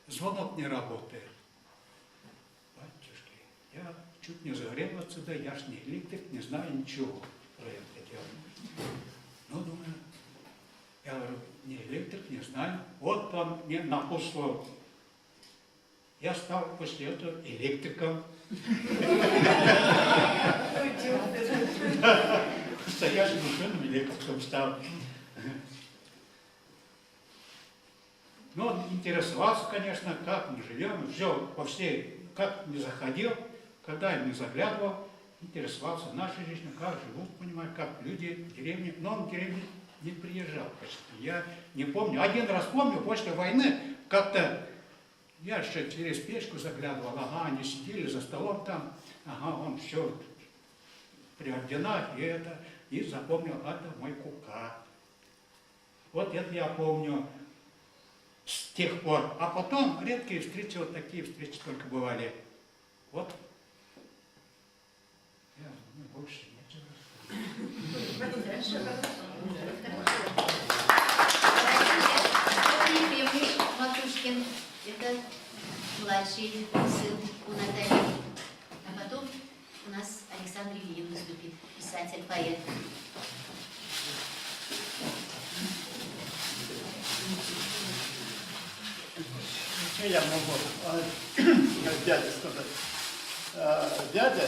звонок не работает. Батюшки, я чуть не загорел отсюда, я ж не электрик, не знаю ничего про это дело. Ну, думаю, я говорю, не электрик, не знаю. Вот там мне напусло. Я стал после этого электриком. Настоящим ученым электриком стал. Но он интересовался, конечно, как мы живем, все по всей, как не заходил, когда я не заглядывал, интересовался нашей жизнью, как живут, понимаю, как люди в деревне. Но он в деревню не приезжал почти. Я не помню. Один раз помню, после войны как-то я еще через печку заглядывал, ага, они сидели за столом там, ага, он все при орденах и это, и запомнил, это мой Кука. Вот это я помню с тех пор. А потом редкие встречи, вот такие встречи только бывали. Вот. Я больше нечего рассказать. Ефремович Матушкин, это младший сын у Натальи. А потом у нас Александр Ильин выступит, писатель, поэт. Я могу дяде сказать. Дядя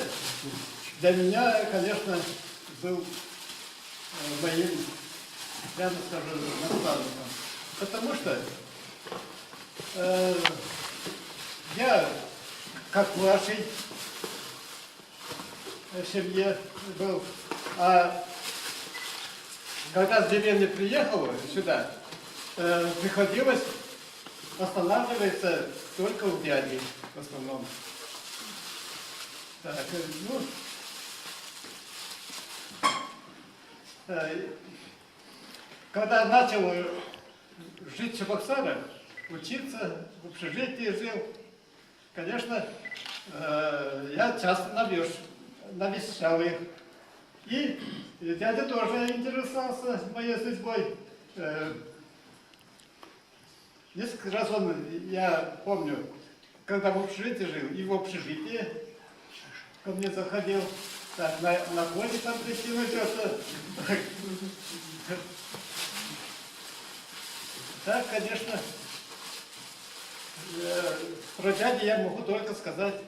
для меня, конечно, был моим, прямо скажу, наставником. Потому что я, как в вашей семье был, а когда с деревни приехал сюда, приходилось останавливаться только у дяди в основном. Так, ну, когда начал жить в Чебоксарах, учиться, в общежитии жил, конечно, я часто навещал их. И дядя тоже интересовался моей судьбой. Несколько раз я помню, когда в общежитии жил, и в общежитии ко мне заходил, так, на коне там прикинуть это. Так, конечно, про дядю я могу только сказать,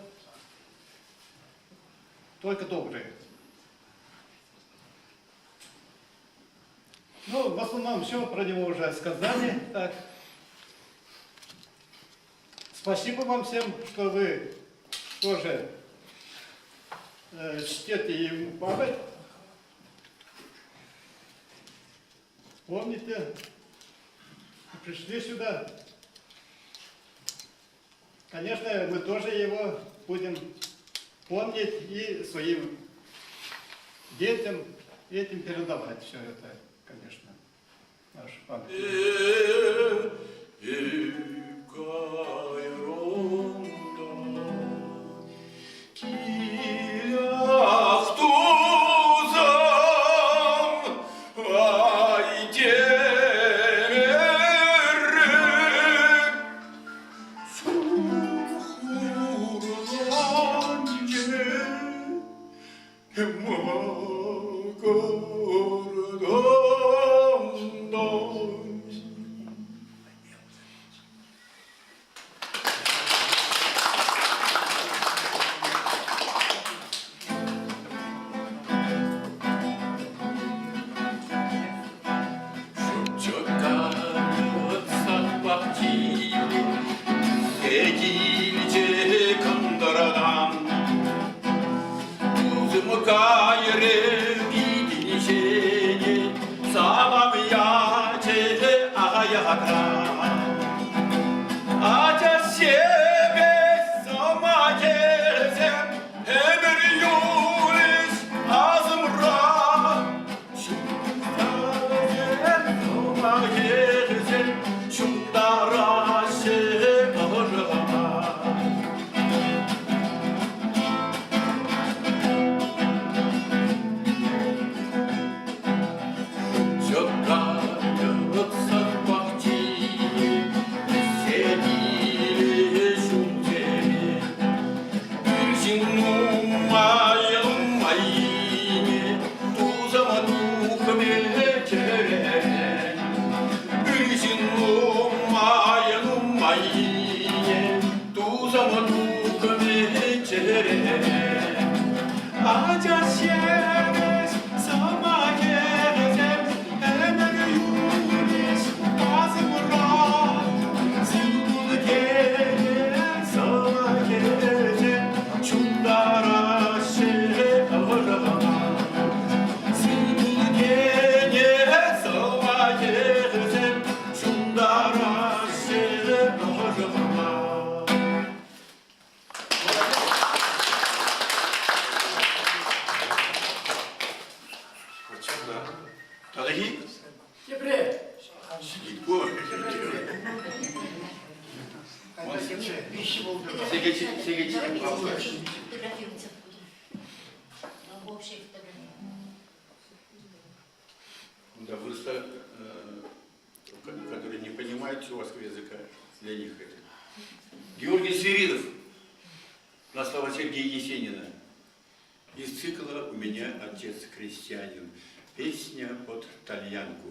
только добрые. Ну, в основном все про него уже сказали. Так. Спасибо вам всем, что вы тоже чтете ему память. Помните, пришли сюда. Конечно, мы тоже его будем помнить и своим детям этим передавать все это, конечно, нашу память. Да, просто, которые не понимают чувашского языка, для них это. Георгий Свиридов на слова Сергея Есенина. Из цикла «У меня отец крестьянин». Песня под тальянку.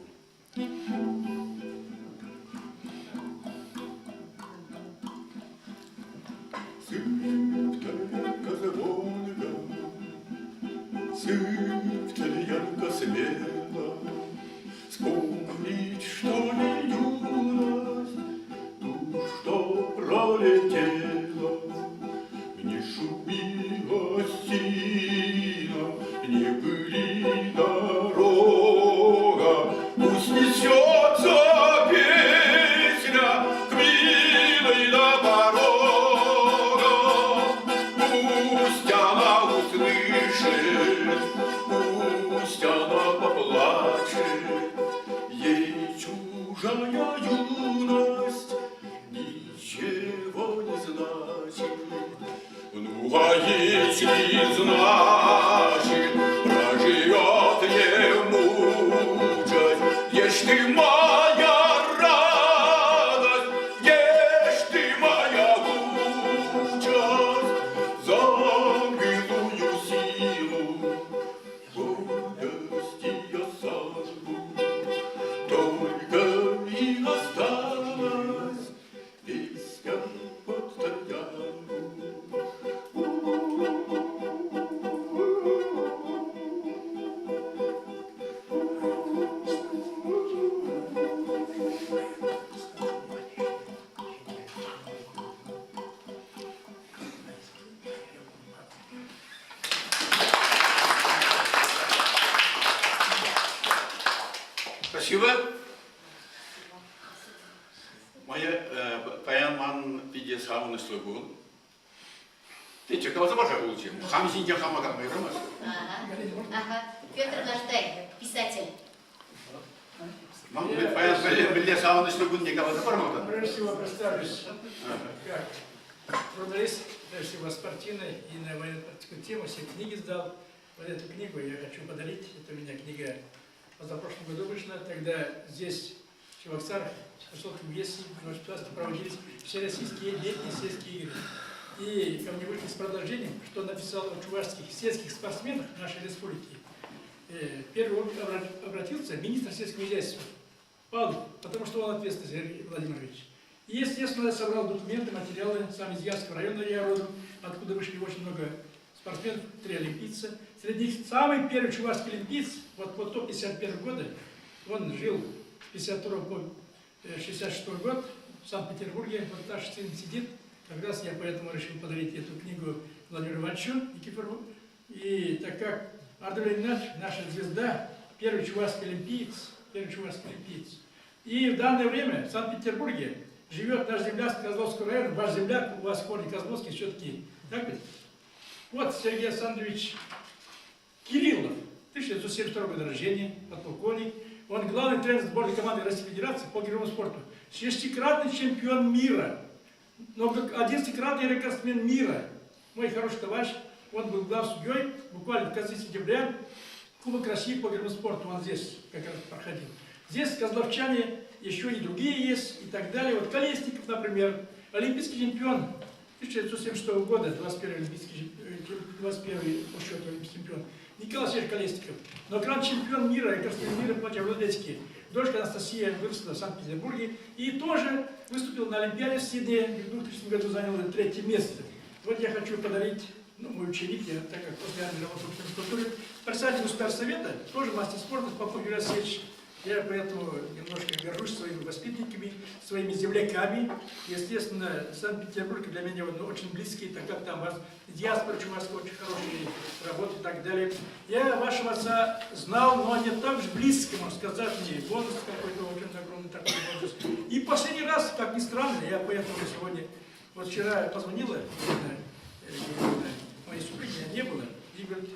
Тальянка звонка, сыпь тальянка смело, вспомнить, что не юность, ту, что пролетела, не шуми осина, не пыли дорога, Чужая юность ничего не значит. Ну, а если значит, проживет ему часть, ешь ты моя радость, ешь ты моя участь, за милую силу гордости я сам. Только и осталась песня под троянду. Спасибо. Моя паянман пиде сауны слугун. Ты что, кого забака получил? Хамсинья хамага майрамас. Ага. Петр Наждай, писатель. Мам, паян биле сауны слугун не кого забармата. Прежде всего представлюсь как журналист, прежде всего спортивной и на военно-политическую тему. Все книги сдал. Вот эту книгу я хочу подарить. Это у меня книга позапрошлом году вышла. Тогда здесь, в Чебоксарах, в Высоком Весе, в Чебоксарах проводились всероссийские летние сельские игры. И ко мне вышли с продолжением, что написал о чувашских сельских спортсменах нашей республики. Первый обратился министр сельского хозяйства Павлов, потому что он ответственный, Сергей Владимирович. И, естественно, я собрал документы, материалы, сам из Ярского района я родом, откуда вышли очень много спортсменов, 3 олимпийца. Среди них самый первый чувашский олимпиец, вот по 51 года, он жил с 52 по 66 год в Санкт-Петербурге, вот наш сын сидит. Как раз я поэтому решил подарить эту книгу Владимиру Ивановичу Никифорову. И так как Ардулин наша звезда, первый чувашский олимпиец, И в данное время в Санкт-Петербурге живет наш земляк Козловского района, ваш земляк, у вас корни Козловский все-таки, так ведь? Вот Сергей Александрович Кириллов, 1972 года рождения, подполковник. Он главный тренер сборной команды Российской Федерации по гиревому спорту. 6-кратный чемпион мира, 11-кратный рекордсмен мира. Мой хороший товарищ, он был главсудьей, буквально в конце сентября, Кубок России по гиревому спорту, он здесь как раз проходил. Здесь козловчане, еще и другие есть, и так далее. Вот Колесников, например, олимпийский чемпион 1976 года, 21 по счету олимпийский чемпион. Николай Сергеевич Колесников, но гранд-чемпион мира, рекордсмен мира по тяжелоатлетике. Дочка Анастасия выросла в Санкт-Петербурге и тоже выступил на Олимпиаде в Сиднее, в 2000 году занял 3-е место. Вот я хочу подарить, мой ученик, я, так как после армии работал в физкультуре, председатель Государственного совета, тоже мастер спорта, Попов Юрий Алексеевич. Я поэтому немножко горжусь своими воспитанниками, своими земляками. Естественно, Санкт-Петербург для меня очень близкий, так как там у вас диаспора чувашская, очень хорошие работы и так далее. Я вашего отца знал, но не так же близко, можно сказать, мне возраст какой-то очень огромный такой возраст. И последний раз, как ни странно, я поэтому сегодня, вот вчера позвонила моей супруге, не было, и говорит,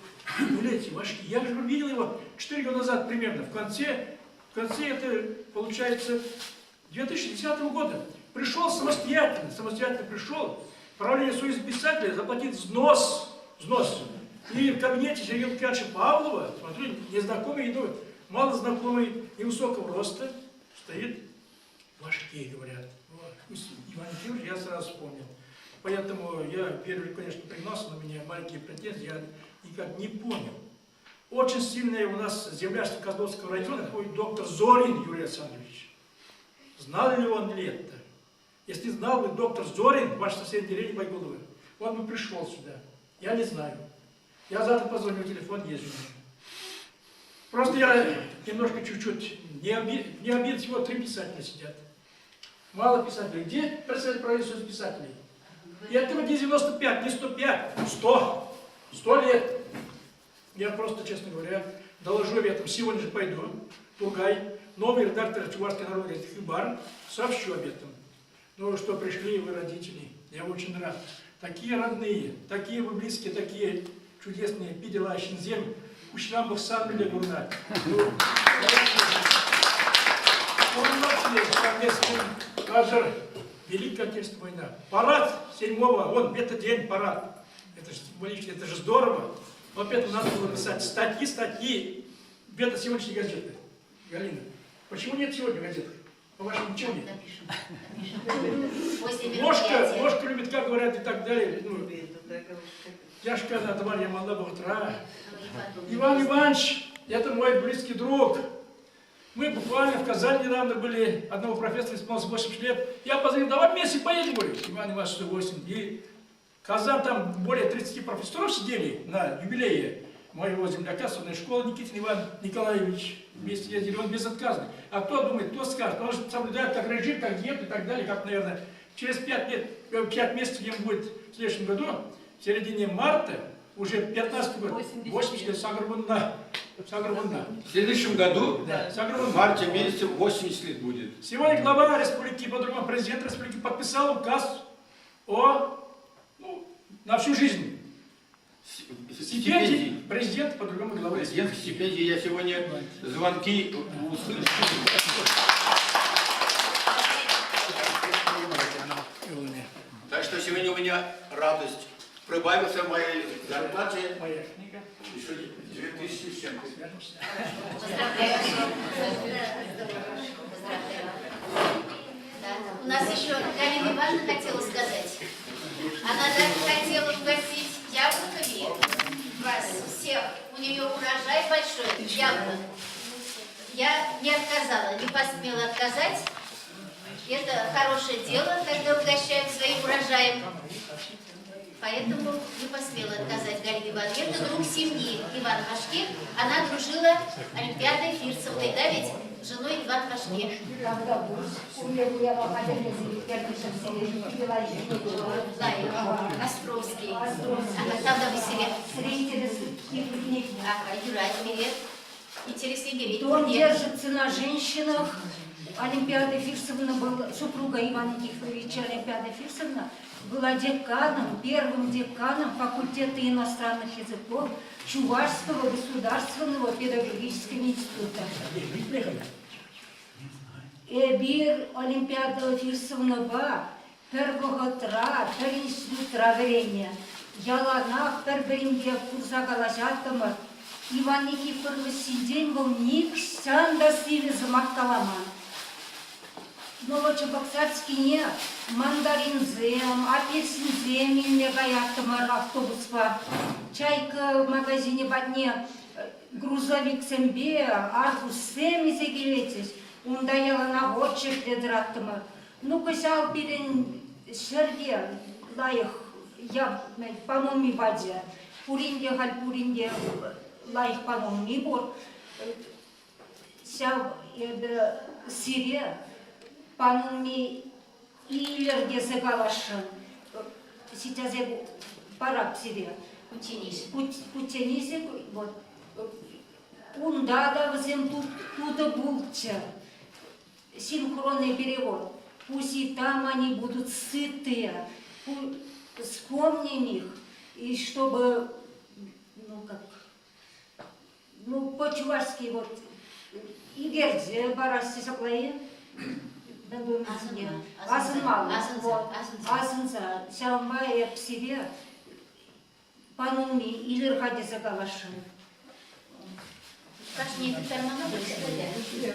глядите, Машки, я же видел его 4 года назад примерно, в конце это, получается, 2010 года. Пришел самостоятельно пришел, правление Союза писателей заплатит взнос. И в кабинете Сергея Лукьяновича Павлова, смотрю, незнакомый, малознакомый, невысокого роста, стоит, Машки, говорят. Вот. Иван Кириллович, я сразу вспомнил. Поэтому я первый, конечно, пригласил, но у меня маленькие претензии, я никак не понял. Очень сильная у нас землячество Козловского района, такой доктор Зорин Юрий Александрович. Знал ли он ли это? Если знал бы доктор Зорин, ваш сосед деревни Байгулова, он бы пришел сюда. Я не знаю. Я завтра позвоню, телефон есть. Просто я немножко чуть-чуть, не обид, всего 3 писателя сидят. Мало писателей. Где представитель правительства писателей? И этого не 95, не 105, 100. 100 лет. Я просто, честно говоря, доложу об этом. Сегодня же пойду. Тургай, новый редактор Чувашской народной газеты «Хибар», сообщу об этом. Ну, что пришли вы, родители. Я очень рад. Такие родные, такие вы близкие, такие чудесные. Пидела Шинзем, Ушрам Бахсан или Гурнат. Он ночный, совместный Кажер, Великая Отечественная война. Парад 7-го, вон, это день парад. Это же символично, это же здорово. Вот это надо было писать статьи. Где-то сегодняшней газеты. Галина, почему нет сегодня газеты? По-вашему, почему нет? Ложка любит, как говорят, и так далее. Ну, тяжко на товаре мала утра. Иван Иванович, это мой близкий друг. Мы буквально в Казани недавно были, одного профессора исполнилось 80 лет. Я позвонил, давай вместе поедем, говорю, Иван Иванович 108. И Казан, там более 30 профессоров сидели на юбилее моего земляка, сонной школы, Никитин Иван Николаевич. Вместе ездили, он безотказный. А кто думает, кто скажет? Он же соблюдает как режим, как диету и так далее, как, наверное, через 5 месяцев ему будет в следующем году, в середине марта, уже 15 год, 80 лет Саграбунна. В следующем году, Да, в марте месяце, 80 лет будет. Сегодня глава республики, по-другому президент республики подписал указ на всю жизнь. Стипендии президента, по-другому глава. Президент стипендии, я сегодня звонки услышал. Так что сегодня у меня радость. Прибавился в моей зарплате Моя книга. еще 2000 с чем-то. Поздравляю. Да. У нас еще Галина Ивановна хотела сказать. Она даже хотела угостить яблоками вас всех. У нее урожай большой, яблок. Я не отказала, не посмела отказать. Это хорошее дело, когда угощают своим урожаем. Поэтому не посмела отказать Галине Ивановне. Это друг семьи Иван Вашки. Она дружила Олимпиадой Фирсовой, да ведь? Женой Иван Вашки. Островский. Там на выселе. Юрай, привет. Интересный директор. Он держится на женщинах. Олимпиада Фирсовна была, супруга Ивана Никифоровича Олимпиада Фирсовна, была деканом, первым деканом факультета иностранных языков Чувашского государственного педагогического института. Бир Олимпиада Фирсовна ба, первоготра, перенесутравление, яланах перберимге курсагалашатамар, Иван Никифорович сидень был никсан да сили замахталаман. Новочебоксарский не мандаринзем, апельсинзем, мегаяктамар автобус бар. Чайка в магазине бадне грузовик сембе, арбуз семи сегилетис. Унда яланагорчик дедраттамар. Ну-ка сял пилен шерге лаих я паноми бадзе. Пуринде халь пуринде лаих паноми бор. Сял сире. Пануми илерге загалашын. Сейчас я парак себе. Путенисек, вот. Унда да взем тут булча. Синхронный перевод. Пусть и там они будут сытые. Вспомним их. И чтобы, по-чувашски вот. Игердзе барасти соклаен. Асынса, сяумбая к себе, пануми или рхади загалашын. Как не это кармана больше, да?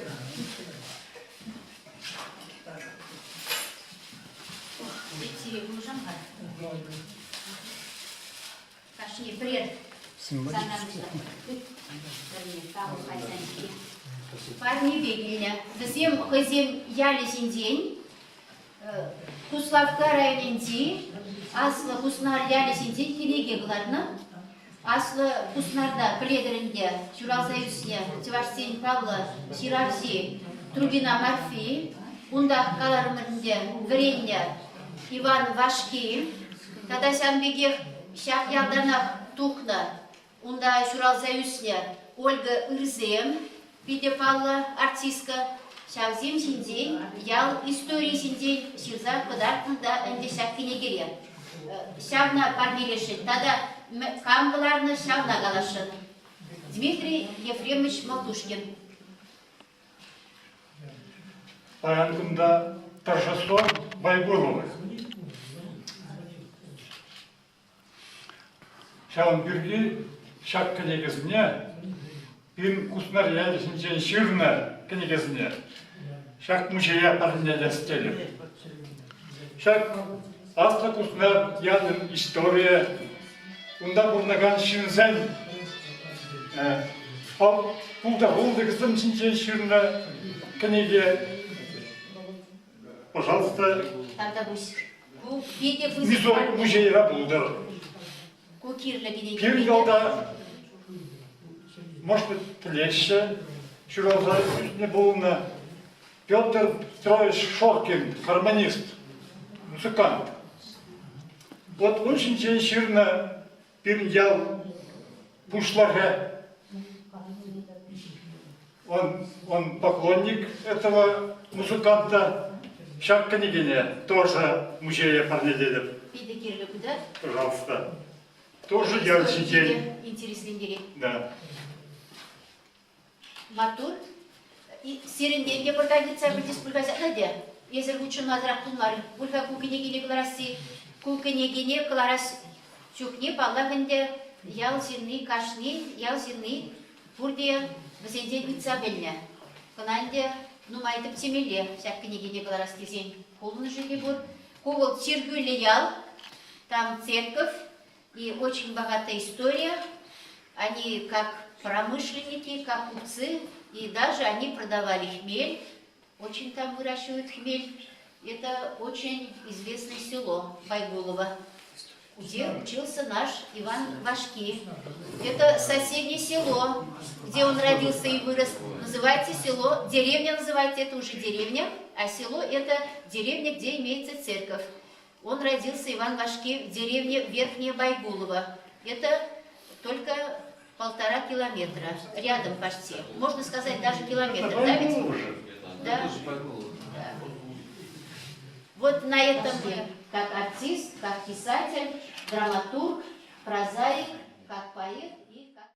Кашни, привет. Парни бегиня. Затем хозяин ялисин день. Куславка районенди. Асла куснар ялисин день келеге гларна. Асла куснарда пледеринде. Чуралсаюсне. Тивашсен Павла Сиравси. Трубина Марфи. Унда калармырнде. Вренде. Иван Вашки. Тогда сам бегех шах ялданах тухна. Унда Чуралсаюсне. Ольга Ирзем. Пите Павла, артистка, шавзим синдей, ял истории синдей, сирза подаркында эндешак кинегере. Шавна пармелешит, тогда камгаларны шавна галашын. Дмитрий Ефремович Малтушкин. баяндымда торжество Байгуловых. Шаун бирги шак кенегезне, бир куснар ялисинчен ширна кенегезне. Шак мужея парня стелем. Шак аста куснар ядын история, унда бурнаган шинзен. Пулда булды кыздым синчен ширна кенеге. Пожалуйста, Тогда пусть. Видео мизой музейра булдыр. Пир ялда, может быть, тлеще, широза не булна. Петр Петрович Шоркин, гармонист, музыкант. Вот очень ширно пир ял пушлага. Он поклонник этого музыканта. Шак Княгиня, тоже музея Парнеделев. Пожалуйста. Тоже я учитель. Интересный день. Да. Матур. И серенденге бір традиция бір дес бұлғазады де. Езір ұчын мазырақ тұлмары. Бұлға күкінегіне кларасы, күкінегіне кларас чүкне балағынде ял зирны кашны, ял зирны бұрде бізенден үтсабеліне. Қынанде нумайтып темеле, всяк княгине кларас кезен полный жили бур. Ковал циркуле ял, там церковь и очень богатая история. Они как промышленники, как купцы, и даже они продавали хмель, очень там выращивают хмель. Это очень известное село Байгулово, где учился наш Иван Вашки. Это соседнее село, где он родился и вырос. Называется село, деревня называется, это уже деревня, а село это деревня, где имеется церковь. Он родился, Иван Вашки, в деревне Верхняя Байгулово. Это только 1,5 километра, рядом почти. Можно сказать, даже километр. Да, ведь? Да. Да. Вот на этом я, как артист, как писатель, драматург, прозаик, как поэт.